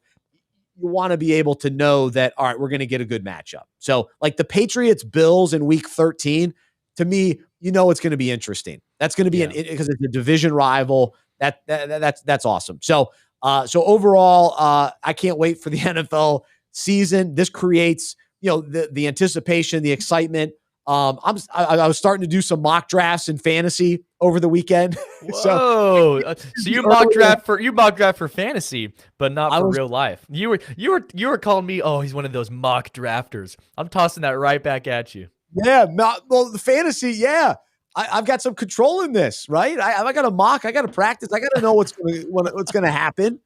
A: you want to be able to know that, all right, we're going to get a good matchup. So like the Patriots Bills in week 13, to me, you know, it's going to be interesting. That's going to be because it's a division rival. That's awesome. So overall, I can't wait for the NFL season. This creates, you know, the anticipation, the excitement. I was starting to do some mock drafts in fantasy over the weekend.
D: So you mock draft for fantasy, but not for real life. You were calling me, oh, he's one of those mock drafters. I'm tossing that right back at you.
A: Yeah, well, the fantasy, yeah. I've got some control in this, right? I got to mock. I got to practice. I got to know what's going to happen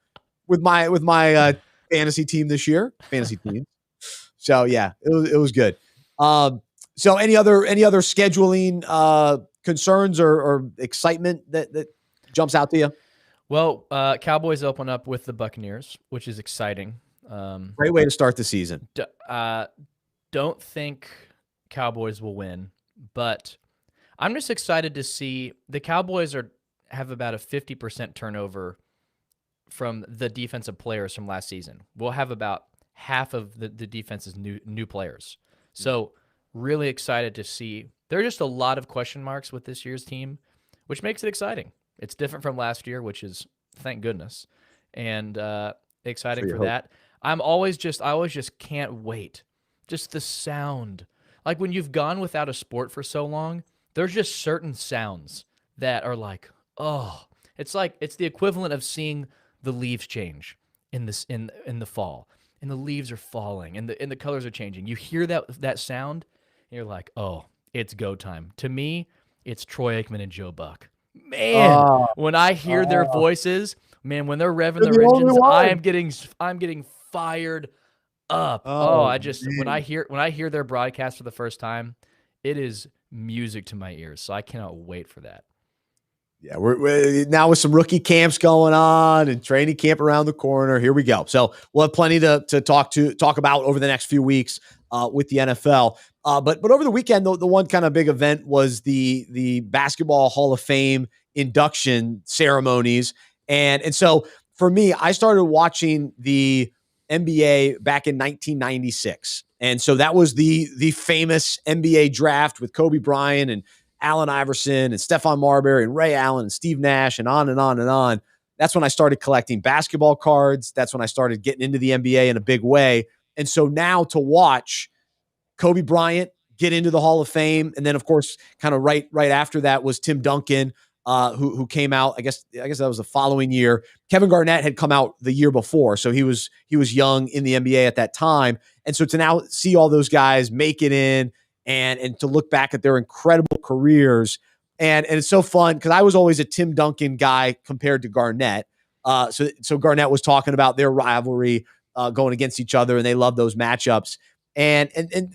A: with my fantasy team this year. Fantasy team. So yeah, it was good. So any other scheduling concerns or excitement that jumps out to you?
D: Well, Cowboys open up with the Buccaneers, which is exciting.
A: Great way to start the season.
D: Don't think Cowboys will win, but I'm just excited to see the Cowboys have about a 50% turnover from the defensive players from last season. We'll have about half of the defense's new players. So really excited to see. There are just a lot of question marks with this year's team, which makes it exciting. It's different from last year, which is thank goodness, and exciting for that. I always just can't wait. Just the sound. Like when you've gone without a sport for so long, there's just certain sounds that are like, oh, it's the equivalent of seeing the leaves change in the fall, and the leaves are falling, and the colors are changing. You hear that sound, and you're like, oh, it's go time. To me, it's Troy Aikman and Joe Buck. Man, when I hear their voices, man, when they're revving their engines, I'm getting fired up. When I hear their broadcast for the first time, it is music to my ears. So I cannot wait for that.
A: Yeah, we're now with some rookie camps going on and training camp around the corner. Here we go. So we'll have plenty to talk about over the next few weeks with the NFL. But over the weekend, the one kind of big event was the Basketball Hall of Fame induction ceremonies. And so for me, I started watching the NBA back in 1996. And so that was the famous NBA draft with Kobe Bryant and Allen Iverson and Stephon Marbury and Ray Allen and Steve Nash and on and on and on. That's when I started collecting basketball cards. That's when I started getting into the NBA in a big way. And so now to watch Kobe Bryant get into the Hall of Fame, and then of course, kind of right after that was Tim Duncan, who came out. I guess that was the following year. Kevin Garnett had come out the year before, so he was young in the NBA at that time. And so to now see all those guys make it in, and to look back at their incredible careers, and it's so fun because I was always a Tim Duncan guy compared to Garnett. So Garnett was talking about their rivalry going against each other, and they love those matchups. And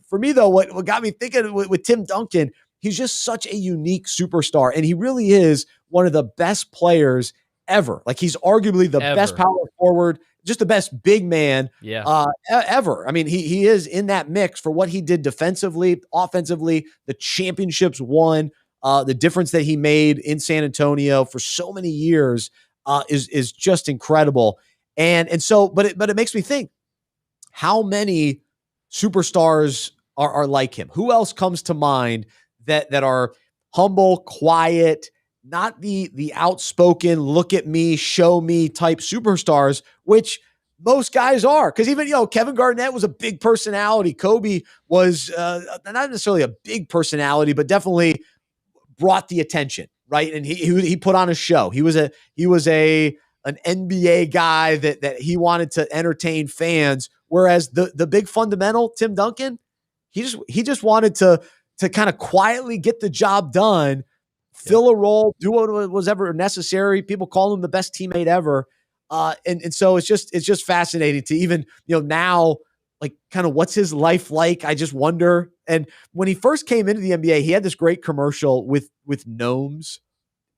A: for me though, what got me thinking with Tim Duncan, he's just such a unique superstar, and he really is one of the best players ever. Like he's arguably the best power forward, just the best big man ever. I mean, he is in that mix for what he did defensively, offensively, the championships won, the difference that he made in San Antonio for so many years is just incredible. And so, but it makes me think, how many superstars are like him? Who else comes to mind that are humble, quiet, not the outspoken, look at me, show me type superstars, which most guys are? Because even, Kevin Garnett was a big personality. Kobe was not necessarily a big personality, but definitely brought the attention, right? And he put on a show. He was an NBA guy that he wanted to entertain fans. Whereas the big fundamental, Tim Duncan, he just wanted to kind of quietly get the job done, fill a role, do what was ever necessary. People call him the best teammate ever. And so it's just fascinating to even, now, like kind of what's his life like? I just wonder. And when he first came into the NBA, he had this great commercial with gnomes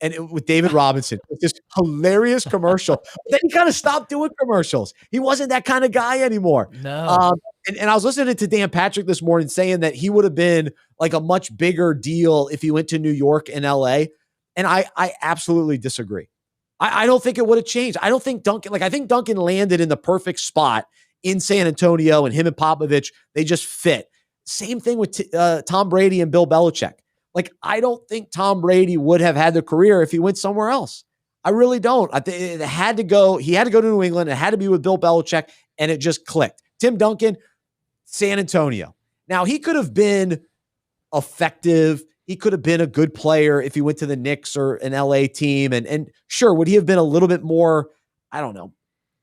A: and with David Robinson. This hilarious commercial. Then he kind of stopped doing commercials. He wasn't that kind of guy anymore.
D: No.
A: And I was listening to Dan Patrick this morning saying that he would have been like a much bigger deal if he went to New York and LA. And I absolutely disagree. I don't think it would have changed. I don't think Duncan, I think Duncan landed in the perfect spot in San Antonio, and him and Popovich, they just fit. Same thing with Tom Brady and Bill Belichick. I don't think Tom Brady would have had the career if he went somewhere else. I really don't. I think he had to go to New England. It had to be with Bill Belichick, and it just clicked. Tim Duncan, San Antonio. Now, he could have been effective. He could have been a good player if he went to the Knicks or an LA team. And sure, would he have been a little bit more, I don't know.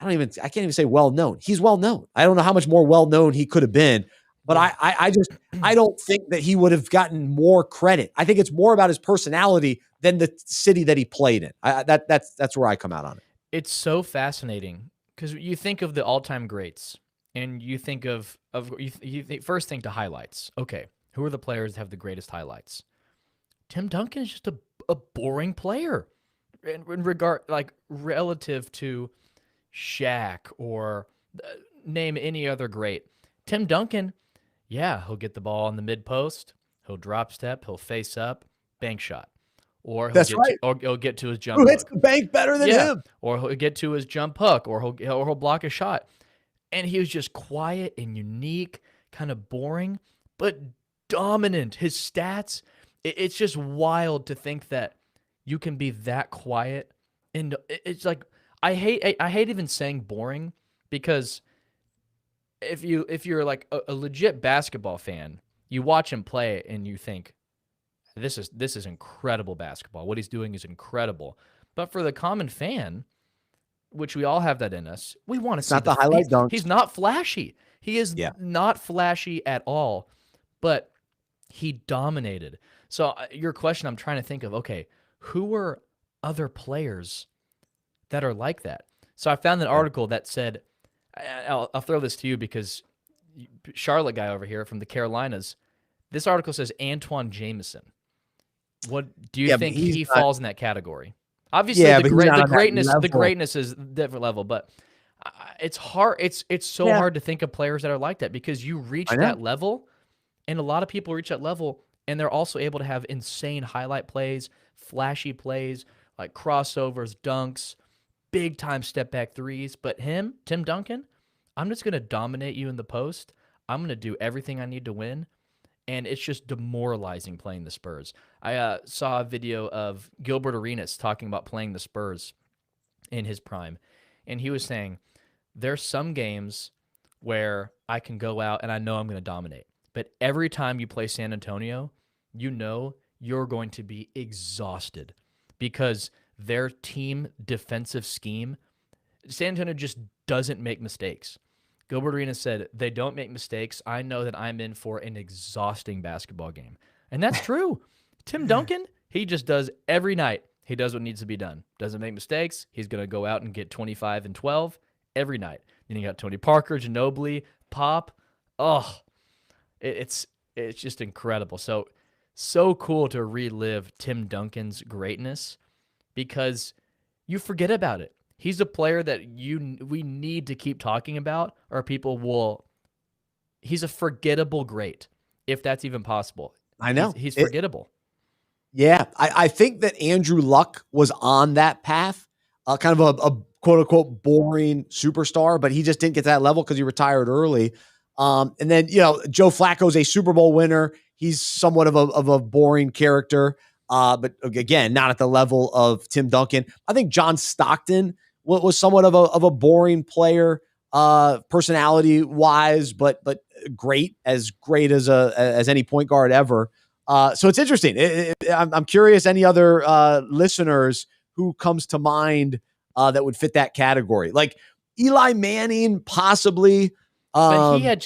A: I can't even say well-known. He's well-known. I don't know how much more well-known he could have been, but I don't think that he would have gotten more credit. I think it's more about his personality than the city that he played in. That's where I come out on it.
D: It's so fascinating because you think of the all-time greats, and you think you think, first think to highlights. Okay, who are the players that have the greatest highlights? Tim Duncan is just a boring player in regard, like relative to Shaq or name any other great. Tim Duncan, yeah, he'll get the ball on the mid post, he'll drop step, he'll face up, bank shot, or
A: That's right.
D: he'll get to his jump
A: Who
D: hook.
A: hits the bank better than him?
D: Or he'll get to his jump hook, or he'll block a shot. And he was just quiet and unique, kind of boring, but dominant. His stats, it's just wild to think that you can be that quiet. And it's like I hate even saying boring, because if you're like a legit basketball fan, you watch him play and you think, this is incredible basketball. What he's doing is incredible. But for the common fan, which we all have that in us, we want to see
A: not the highlight dunks.
D: He's not flashy. He is not flashy at all, but he dominated. So your question, I'm trying to think of, okay, who are other players that are like that? So I found an article that said, I'll throw this to you because Charlotte guy over here from the Carolinas, this article says Antoine Jameson. What do you think he falls in that category? Obviously, the greatness is a different level, but it's hard. It's so hard to think of players that are like that, because you reach that level, and a lot of people reach that level, and they're also able to have insane highlight plays, flashy plays, like crossovers, dunks, big time step back threes. But him, Tim Duncan, I'm just going to dominate you in the post. I'm going to do everything I need to win. And it's just demoralizing playing the Spurs. I saw a video of Gilbert Arenas talking about playing the Spurs in his prime. And he was saying, there's some games where I can go out and I know I'm going to dominate. But every time you play San Antonio, you know you're going to be exhausted, because their team defensive scheme, San Antonio just doesn't make mistakes. Gilbert Arenas said, they don't make mistakes. I know that I'm in for an exhausting basketball game. And that's true. Tim Duncan, he just does every night. He does what needs to be done. Doesn't make mistakes. He's going to go out and get 25 and 12 every night. Then you got Tony Parker, Ginobili, Pop. Oh, it's just incredible. So cool to relive Tim Duncan's greatness, because you forget about it. He's a player that we need to keep talking about, or people will. He's a forgettable great, if that's even possible.
A: I know.
D: He's forgettable.
A: Yeah, I think that Andrew Luck was on that path, kind of a quote-unquote boring superstar, but he just didn't get to that level because he retired early. And then, Joe Flacco's a Super Bowl winner. He's somewhat of a boring character, but again, not at the level of Tim Duncan. I think John Stockton was somewhat of a boring player, personality-wise, but great as any point guard ever. So it's interesting. I'm curious, any other listeners who comes to mind that would fit that category? Like Eli Manning, possibly.
D: But he had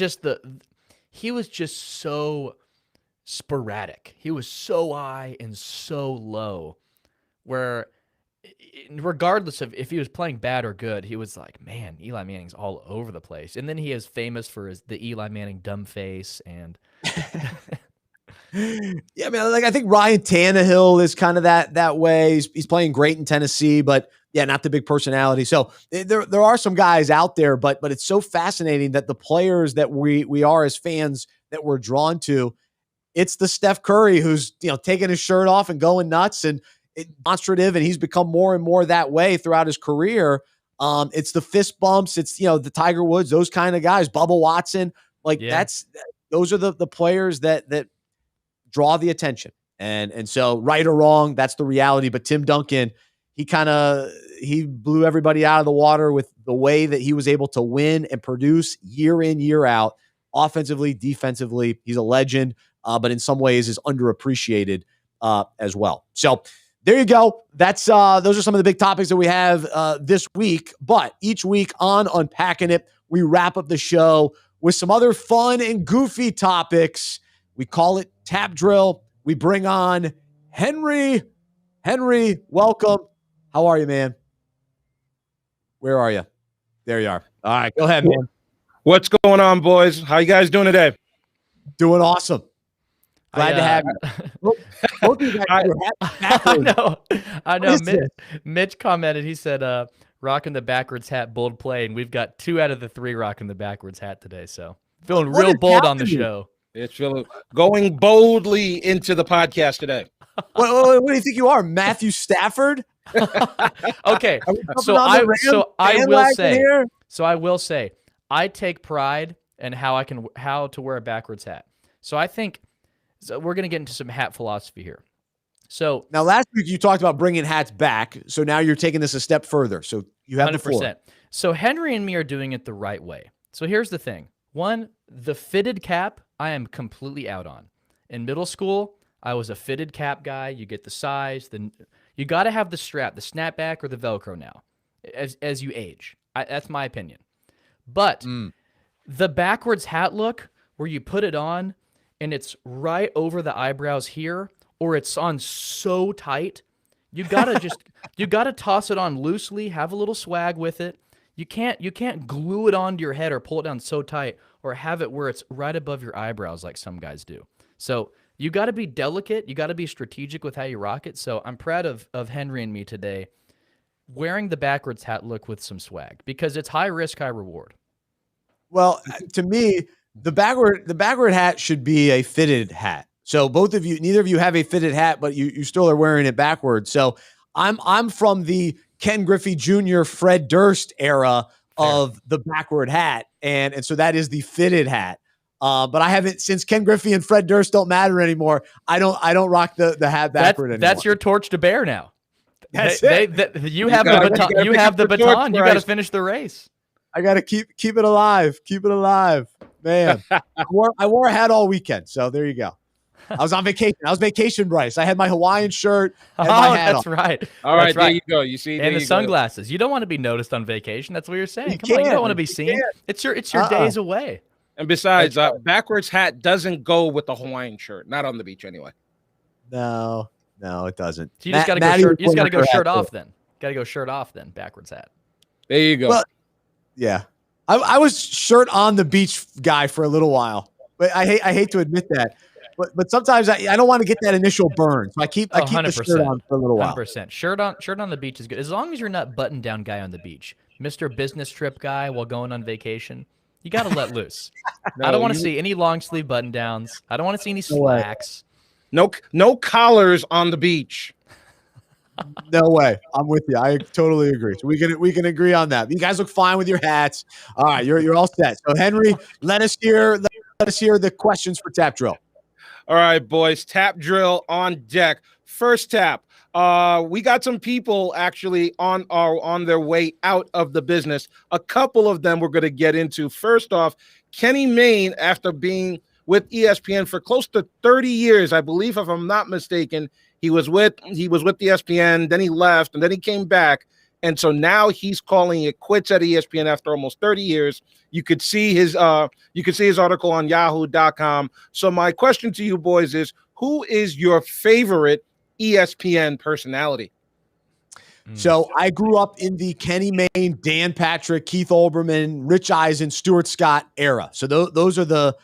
D: he was just so sporadic. He was so high and so low, where regardless of if he was playing bad or good, he was like, man, Eli Manning's all over the place. And then he is famous for the Eli Manning dumb face and...
A: Yeah, I mean, I think Ryan Tannehill is kind of that way. He's playing great in Tennessee, but yeah, not the big personality. So there are some guys out there, but it's so fascinating that the players that we are as fans that we're drawn to, it's the Steph Curry who's taking his shirt off and going nuts and demonstrative, and he's become more and more that way throughout his career. It's the fist bumps, it's the Tiger Woods, those kind of guys, Bubba Watson, those are the players that draw the attention. And so right or wrong, that's the reality. But Tim Duncan, he blew everybody out of the water with the way that he was able to win and produce year in, year out, offensively, defensively. He's a legend, but in some ways is underappreciated as well. So there you go. Those are some of the big topics that we have this week. But each week on Unpacking It, we wrap up the show with some other fun and goofy topics. We call it Tap Drill. We bring on Henry. Henry, welcome. How are you, man? Where are you? There you are. All right, go ahead, man.
E: What's going on, boys? How you guys doing today?
A: Doing awesome. Glad to have you. Both of you guys
E: I-
A: your hats
D: I
A: backwards.
D: know.
A: What is
D: Mitch commented. He said, "Rocking the backwards hat, bold play," and we've got 2 out of the 3 rocking the backwards hat today. So feeling
A: What
D: real
A: is
D: bold on the
A: happening?
D: show.
E: It's really going boldly into the podcast today.
A: What do you think you are, Matthew Stafford?
D: Okay,
A: Are we jumping
D: so
A: on the
D: I
A: Rams
D: so I will
A: bandwagon
D: say
A: here?
D: I will say I take pride in how to wear a backwards hat. So I think we're gonna get into some hat philosophy here. So
A: Now, last week you talked about bringing hats back, so now you're taking this a step further. So you have the floor.
D: So Henry and me are doing it the right way. So here's the thing. One, the fitted cap, I am completely out on. In middle school, I was a fitted cap guy. You get the size. You got to have the strap, the snapback, or the Velcro now as you age. That's my opinion. But the backwards hat look where you put it on and it's right over the eyebrows here, or it's on so tight, you gotta toss it on loosely, have a little swag with it. You can't glue it onto your head or pull it down so tight, or have it where it's right above your eyebrows like some guys do. So you got to be delicate. You got to be strategic with how you rock it. So I'm proud of Henry and me today wearing the backwards hat look with some swag, because it's high risk, high reward.
A: Well, to me, the backward hat should be a fitted hat. So both of you, neither of you have a fitted hat, but you still are wearing it backwards. So I'm from the Ken Griffey Jr., Fred Durst era of the backward hat, and so that is the fitted hat. But I haven't, since Ken Griffey and Fred Durst don't matter anymore. I don't rock the hat backward anymore.
D: That's your torch to bear now.
A: That's it.
D: You have the baton. You have the baton. You got to finish the race.
A: I got to keep it alive. Keep it alive, man. I wore a hat all weekend, so there you go. I was on vacation. I was vacation, Bryce. I had my Hawaiian shirt and my hat
D: that's
A: on.
D: right.
E: All right,
D: That's
E: there
D: right.
E: you go. You see,
D: And the sunglasses. You don't want to be noticed on vacation. That's what you're saying. Come on, you don't want to be seen. It's your days away.
E: And besides, backwards hat doesn't go with the Hawaiian shirt. Not on the beach, anyway.
A: No, it doesn't.
D: So you just got to go shirt. You just got to go shirt off then. Got to go shirt off then. Backwards hat.
E: There you go.
A: Well, yeah, I was shirt on the beach guy for a little while, but I hate to admit that. But sometimes I don't want to get that initial burn, so I keep the shirt on for a little while.
D: 100%. Shirt on the beach is good, as long as you're not button down guy on the beach, Mr. Business Trip guy while going on vacation. You got to let loose. I don't want to see any long sleeve button downs. I don't want to see any slacks.
E: No collars on the beach.
A: No way. I'm with you. I totally agree. So we can agree on that. You guys look fine with your hats. All right, you're all set. So Henry, let us hear the questions for Tap Drill.
E: All right, boys. Tap drill on deck. First tap. We got some people actually on their way out of the business. A couple of them we're going to get into. First off, Kenny Mayne, after being with ESPN for close to 30 years, I believe, if I'm not mistaken, he was with ESPN, then he left, and then he came back. And so now he's calling it quits at ESPN after almost 30 years. You could see his article on yahoo.com. So my question to you boys is, who is your favorite ESPN personality?
A: So I grew up in the Kenny Mayne, Dan Patrick, Keith Olbermann, Rich Eisen, Stuart Scott era. So those are the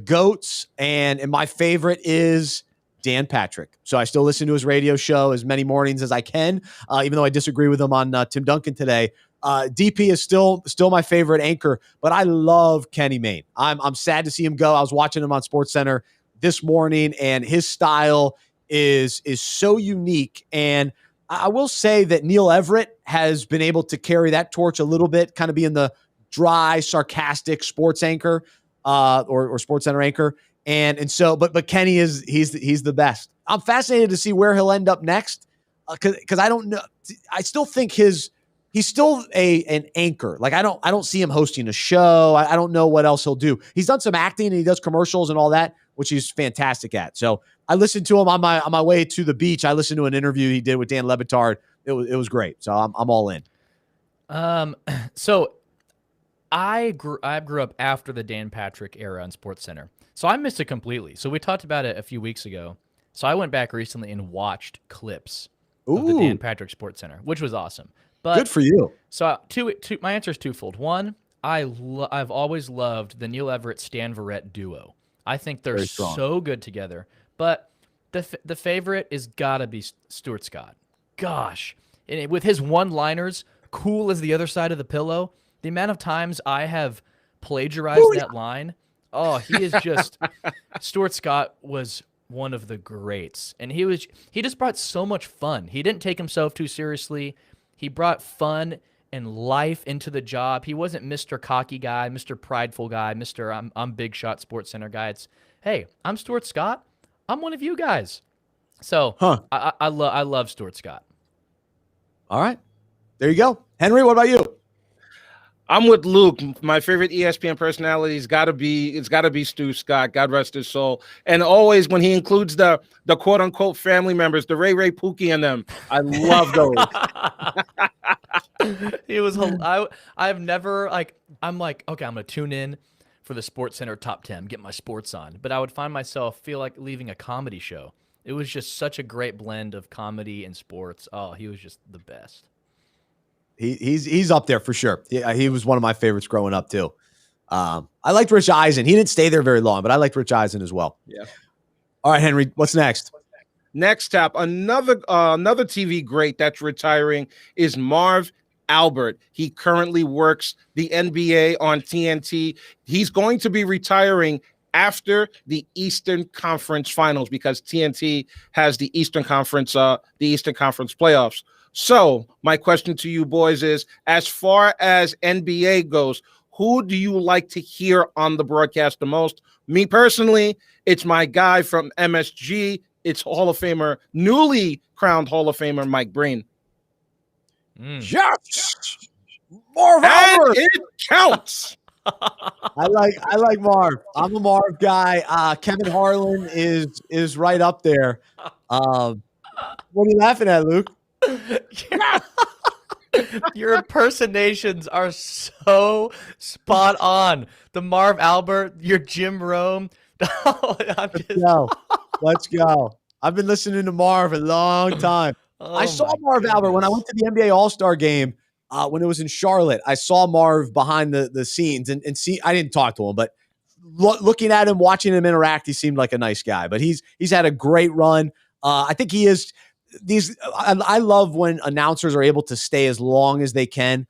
A: GOATs, and my favorite is Dan Patrick. So I still listen to his radio show as many mornings as I can, even though I disagree with him on Tim Duncan today. DP is still my favorite anchor, but I love Kenny Mayne. I'm sad to see him go. I was watching him on SportsCenter this morning, and his style is so unique. And I will say that Neil Everett has been able to carry that torch a little bit, kind of being the dry, sarcastic sports anchor or SportsCenter anchor. And so, but Kenny he's the best. I'm fascinated to see where he'll end up next, because I don't know. I still think he's still an anchor. Like I don't see him hosting a show. I don't know what else he'll do. He's done some acting and he does commercials and all that, which he's fantastic at. So I listened to him on my way to the beach. I listened to an interview he did with Dan Le Batard. It was great. So I'm all in.
D: So I grew up after the Dan Patrick era on SportsCenter. So I missed it completely. So we talked about it a few weeks ago. So I went back recently and watched clips of the Dan Patrick SportsCenter, which was awesome. But
A: good for you.
D: So my answer is twofold. One, I've always loved the Neil Everett Stan Verrett duo. I think they're so good together. But the favorite is gotta be Stuart Scott. Gosh, and with his one-liners, cool as the other side of the pillow. The amount of times I have plagiarized that line. Oh, he is just Stuart Scott was one of the greats, and he just brought so much fun. He didn't take himself too seriously. He brought fun and life into the job. He wasn't Mr. Cocky guy, Mr. Prideful guy, Mr. I'm Big Shot Sports Center guy. It's, hey, I'm Stuart Scott. I'm one of you guys. So I love Stuart Scott.
A: All right, there you go, Henry. What about you?
E: I'm with Luke. My favorite ESPN personality it's got to be Stu Scott. God rest his soul. And always when he includes the quote unquote family members, the Ray Pookie and them, I love those.
D: He was. I've never I'm like, okay, I'm gonna tune in for the Sports Center Top 10, get my sports on. But I would find myself feel like leaving a comedy show. It was just such a great blend of comedy and sports. Oh, he was just the best.
A: He's up there for sure. He was one of my favorites growing up too. I liked Rich Eisen. He didn't stay there very long, but I liked Rich Eisen as well.
E: Yeah.
A: All right, Henry, what's next?
E: Next tap, another TV great that's retiring is Marv Albert. He currently works the NBA on TNT. He's going to be retiring after the Eastern Conference Finals because TNT has the Eastern Conference playoffs. So my question to you boys is, as far as NBA goes, who do you like to hear on the broadcast the most? Me personally, it's my guy from MSG. It's Hall of Famer, newly crowned Hall of Famer, Mike Breen.
A: Yes! Marv Albert!
E: It counts.
A: I like Marv. I'm a Marv guy. Kevin Harlan is right up there. What are you laughing at, Luke?
D: Your impersonations are so spot on. The Marv Albert, your Jim Rome.
A: Let's go. I've been listening to Marv a long time. I saw Marv Albert when I went to the NBA All-Star game when it was in Charlotte. I saw Marv behind the scenes and see. I didn't talk to him, but looking at him, watching him interact, he seemed like a nice guy. But he's had a great run. I think he is. I love when announcers are able to stay as long as they can,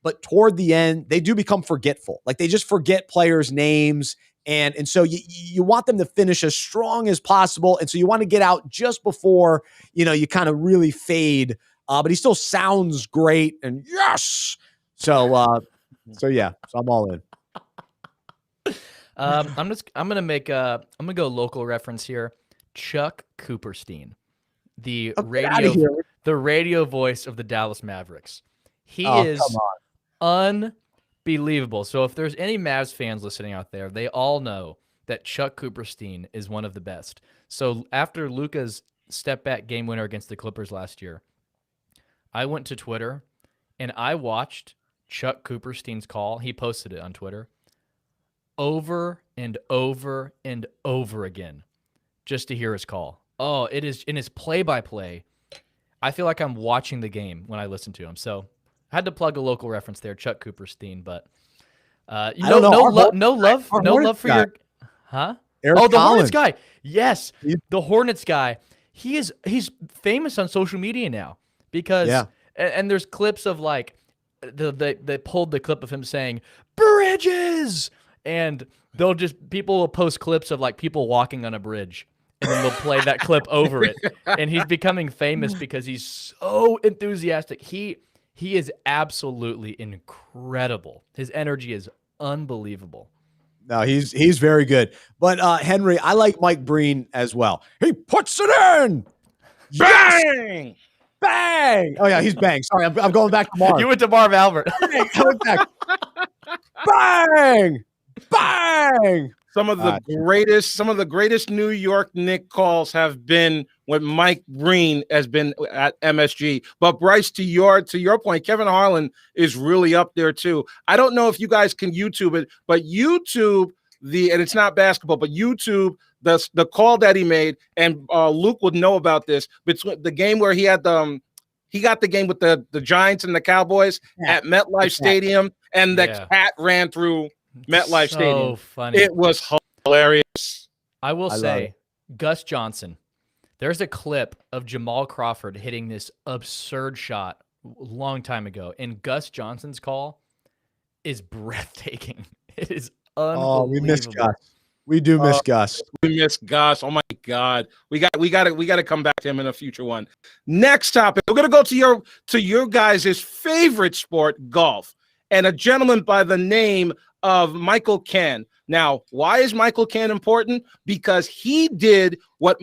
A: but toward the end, they do become forgetful. Like they just forget players' names. And so you want them to finish as strong as possible. And so you want to get out just before, you kind of really fade. But he still sounds great. And yes. So yeah, so I'm all in.
D: I'm gonna go local reference here. Chuck Cooperstein. The radio voice of the Dallas Mavericks. He is unbelievable. So if there's any Mavs fans listening out there, they all know that Chuck Cooperstein is one of the best. So after Luka's step back game winner against the Clippers last year, I went to Twitter and I watched Chuck Cooperstein's call. He posted it on Twitter over and over and over again just to hear his call. Oh, it is in his play-by-play. I feel like I'm watching the game when I listen to him. So I had to plug a local reference there, Chuck Cooperstein. But no love for your, huh?
A: Eric
D: the
A: Collins.
D: Hornets guy. Yes, the Hornets guy. He's famous on social media now because and there's clips of like they pulled the clip of him saying Bridges, and people will post clips of like people walking on a bridge. And then they'll play that clip over it. And he's becoming famous because he's so enthusiastic. He is absolutely incredible. His energy is unbelievable.
A: No, he's very good. But Henry, I like Mike Breen as well. He puts it in.
E: Bang!
A: Yes! Bang! Oh yeah, he's bang. Sorry, I'm going back to Marv.
D: You went to Marv Albert.
A: I went back. Bang! Bang!
E: Some of the greatest New York Knicks calls have been when Mike Breen has been at MSG. But Bryce, to your point, Kevin Harlan is really up there too. I don't know if you guys can YouTube it, but YouTube and it's not basketball, but YouTube the call that he made, and Luke would know about this, between the game where he had He got the game with the Giants and the Cowboys at MetLife Stadium, and the cat ran through MetLife Stadium.
D: Funny.
E: It was hilarious.
D: I will say, Gus Johnson, there's a clip of Jamal Crawford hitting this absurd shot a long time ago, and Gus Johnson's call is breathtaking. It is unbelievable.
A: Oh, we miss Gus. We do miss Gus.
E: We miss Gus. Oh my God. We got to come back to him in a future one. Next topic. We're gonna go to your guys' favorite sport, golf, and a gentleman by the name of Michael Cann. Now, why is Michael Cann important? Because he did what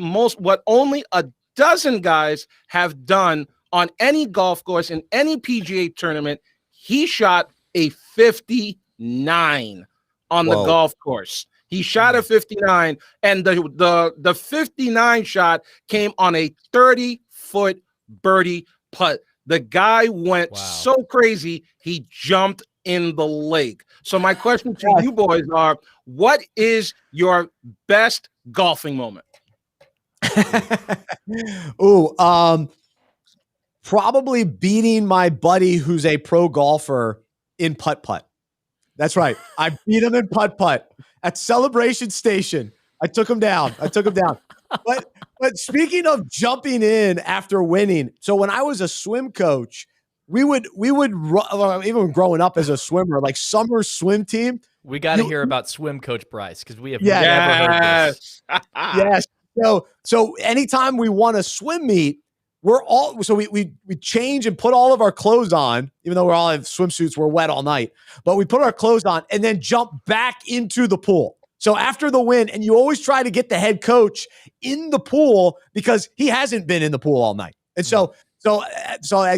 E: only a dozen guys have done on any golf course in any PGA tournament. He shot a 59 on the golf course. He shot a 59, and the 59 shot came on a 30-foot birdie putt. The guy went so crazy, he jumped in the lake. So my question to you boys are, what is your best golfing moment?
A: Probably beating my buddy who's a pro golfer in putt-putt. That's right. I beat him in putt-putt at Celebration Station. I took him down. But speaking of jumping in after winning, so when I was a swim coach, we would even growing up as a swimmer, like summer swim team.
D: We got to hear about swim coach Bryce, because we have never heard this.
A: Yes. So anytime we won a swim meet, we change and put all of our clothes on, even though we're all in swimsuits, we're wet all night, but we put our clothes on and then jump back into the pool. So after the win, and you always try to get the head coach in the pool because he hasn't been in the pool all night. And so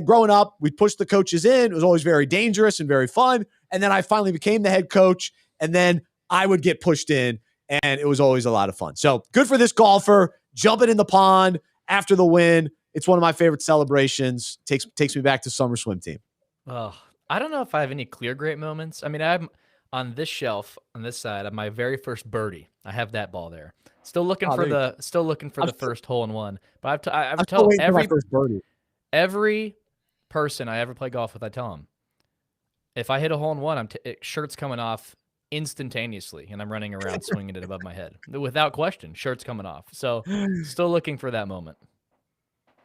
A: growing up, we pushed the coaches in. It was always very dangerous and very fun. And then I finally became the head coach, and then I would get pushed in, and it was always a lot of fun. So good for this golfer, jumping in the pond after the win. It's one of my favorite celebrations. Takes me back to summer swim team.
D: Oh, I don't know if I have any clear great moments. I mean, I'm on this shelf on this side of my very first birdie. I have that ball there. Still looking for the first hole in one. But I've told every person I ever play golf with, I tell them, if I hit a hole in one, shirt's coming off instantaneously, and I'm running around swinging it above my head without question. Shirt's coming off. So still looking for that moment.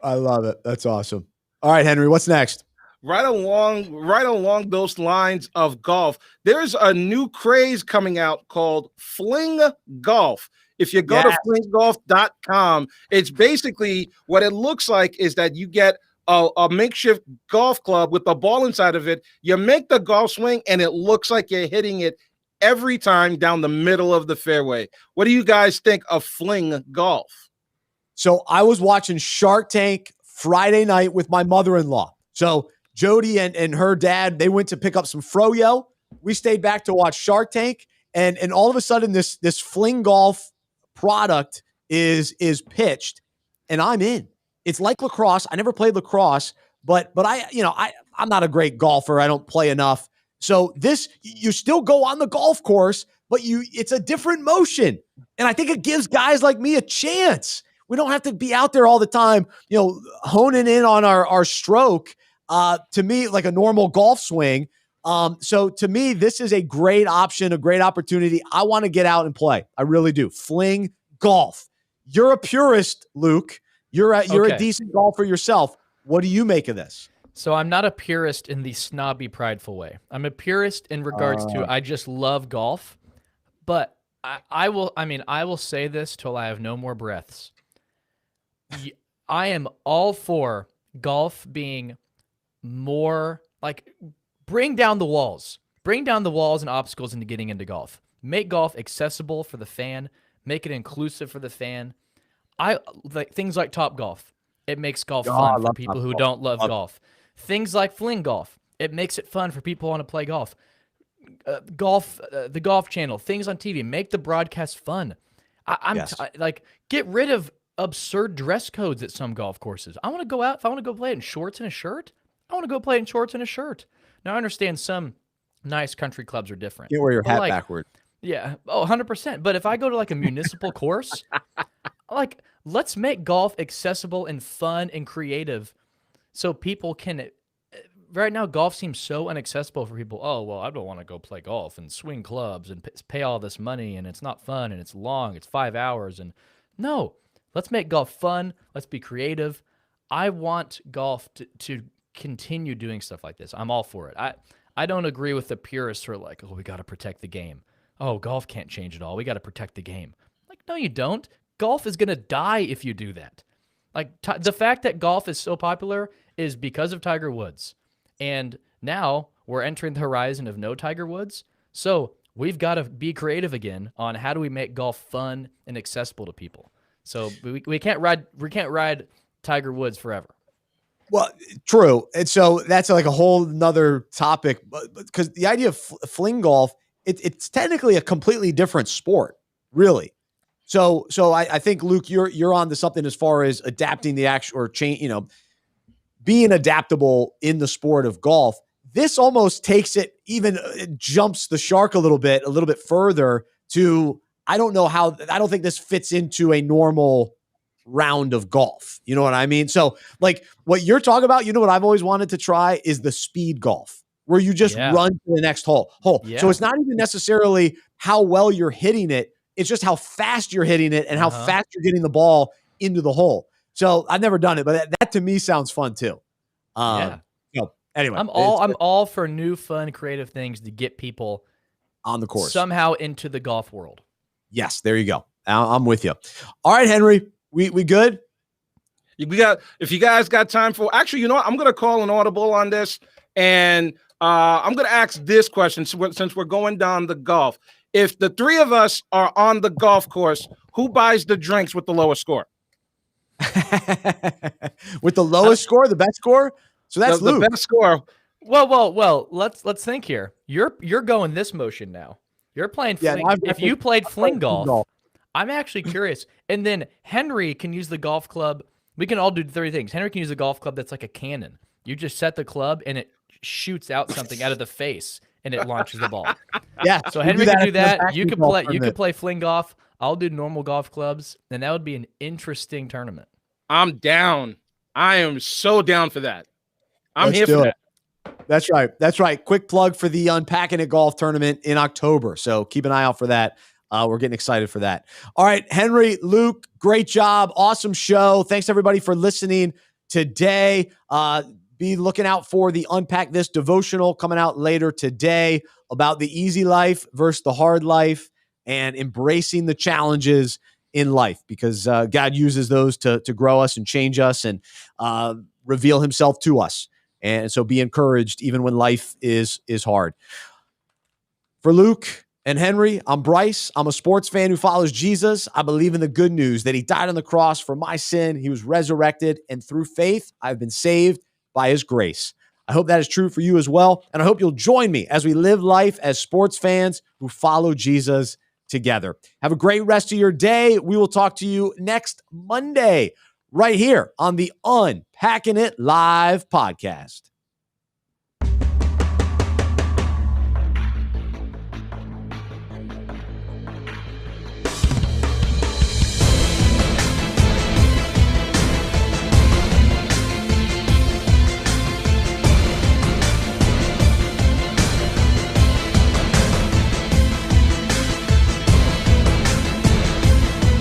A: I love it. That's awesome. All right, Henry, what's next?
E: Right along those lines of golf, there's a new craze coming out called Fling Golf. If you go to flinggolf.com, it's basically what it looks like is that you get a makeshift golf club with a ball inside of it. You make the golf swing, and it looks like you're hitting it every time down the middle of the fairway. What do you guys think of Fling Golf?
A: So I was watching Shark Tank Friday night with my mother-in-law. So Jody and her dad, they went to pick up some froyo. We stayed back to watch Shark Tank, and all of a sudden this Fling Golf product is pitched, and I'm in. It's like lacrosse. I never played lacrosse, but I'm not a great golfer. I don't play enough. So you still go on the golf course, but it's a different motion. And I think it gives guys like me a chance. We don't have to be out there all the time, honing in on our stroke. To me, like a normal golf swing. So to me, this is a great option, a great opportunity. I want to get out and play. I really do. Fling Golf. You're a purist, Luke. You're a decent golfer yourself. What do you make of this?
D: So I'm not a purist in the snobby, prideful way. I'm a purist in regards to I just love golf. But I will say this till I have no more breaths. I am all for golf being more like bring down the walls and obstacles into getting into golf. Make golf accessible for the fan. Make it inclusive for the fan. I like things like Top Golf. It makes golf fun for people who don't love golf. Things like Fling Golf. It makes it fun for people who want to play golf. The Golf Channel. Things on TV. Make the broadcast fun. Get rid of absurd dress codes at some golf courses. I want to go out. If I want to go play it in shorts and a shirt, I want to go play it in shorts and a shirt. Now, I understand some nice country clubs are different.
A: You wear your hat backward.
D: Yeah. Oh, 100%. But if I go to like a municipal course, let's make golf accessible and fun and creative so people can. Right now, golf seems so inaccessible for people. Oh, well, I don't want to go play golf and swing clubs and pay all this money, and it's not fun, and it's long. It's 5 hours, and no, let's make golf fun. Let's be creative. I want golf to continue doing stuff like this. I'm all for it. I don't agree with the purists who are like, oh, we got to protect the game. Oh, golf can't change it all. We got to protect the game. Like, no, you don't. Golf is going to die if you do that. Like, the fact that golf is so popular is because of Tiger Woods. And now we're entering the horizon of no Tiger Woods. So we've got to be creative again on how do we make golf fun and accessible to people. So we can't ride Tiger Woods forever.
A: Well, true. And so that's like a whole nother topic, because the idea of fling golf, it's technically a completely different sport, really. So I think, Luke, you're on to something as far as adapting the actual, or change, being adaptable in the sport of golf. This almost takes it jumps the shark a little bit further to, I don't think this fits into a normal round of golf. You know what I mean? So like what you're talking about, what I've always wanted to try is the speed golf, where you just run to the next hole.
D: Yeah.
A: So it's not even necessarily how well you're hitting it. It's just how fast you're hitting it and how fast you're getting the ball into the hole. So I've never done it, but that to me sounds fun too. Anyway,
D: I'm all for new, fun, creative things to get people
A: on the course
D: somehow into the golf world.
A: Yes, there you go. I'm with you. All right, Henry, we good?
E: If you guys got time for, actually, I'm going to call an audible on this, and I'm going to ask this question since we're going down the golf. If the three of us are on the golf course, who buys the drinks with the lowest score?
A: With the lowest score, the best score? So that's
E: the best score.
D: Well. Let's think here. You're going this motion now. You're playing fling. If you played fling golf, I'm actually curious. And then Henry can use the golf club. We can all do 30 things. Henry can use a golf club that's like a cannon. You just set the club and it shoots out something out of the face and it launches the ball.
A: Yeah.
D: So Henry can do that. You can play fling golf. I'll do normal golf clubs, and that would be an interesting tournament.
E: I'm down. I am so down for that. I'm here for that.
A: That's right. Quick plug for the Unpacking It golf tournament in October. So keep an eye out for that. We're getting excited for that. All right, Henry, Luke, great job. Awesome show. Thanks everybody for listening today. Be looking out for the Unpack This devotional coming out later today about the easy life versus the hard life and embracing the challenges in life, because God uses those to grow us and change us and reveal himself to us. And so be encouraged even when life is hard. For Luke and Henry, I'm Bryce. I'm a sports fan who follows Jesus. I believe in the good news that he died on the cross for my sin. He was resurrected, and through faith, I've been saved by his grace. I hope that is true for you as well. And I hope you'll join me as we live life as sports fans who follow Jesus together. Have a great rest of your day. We will talk to you next Monday right here on the Unpacking It Live podcast.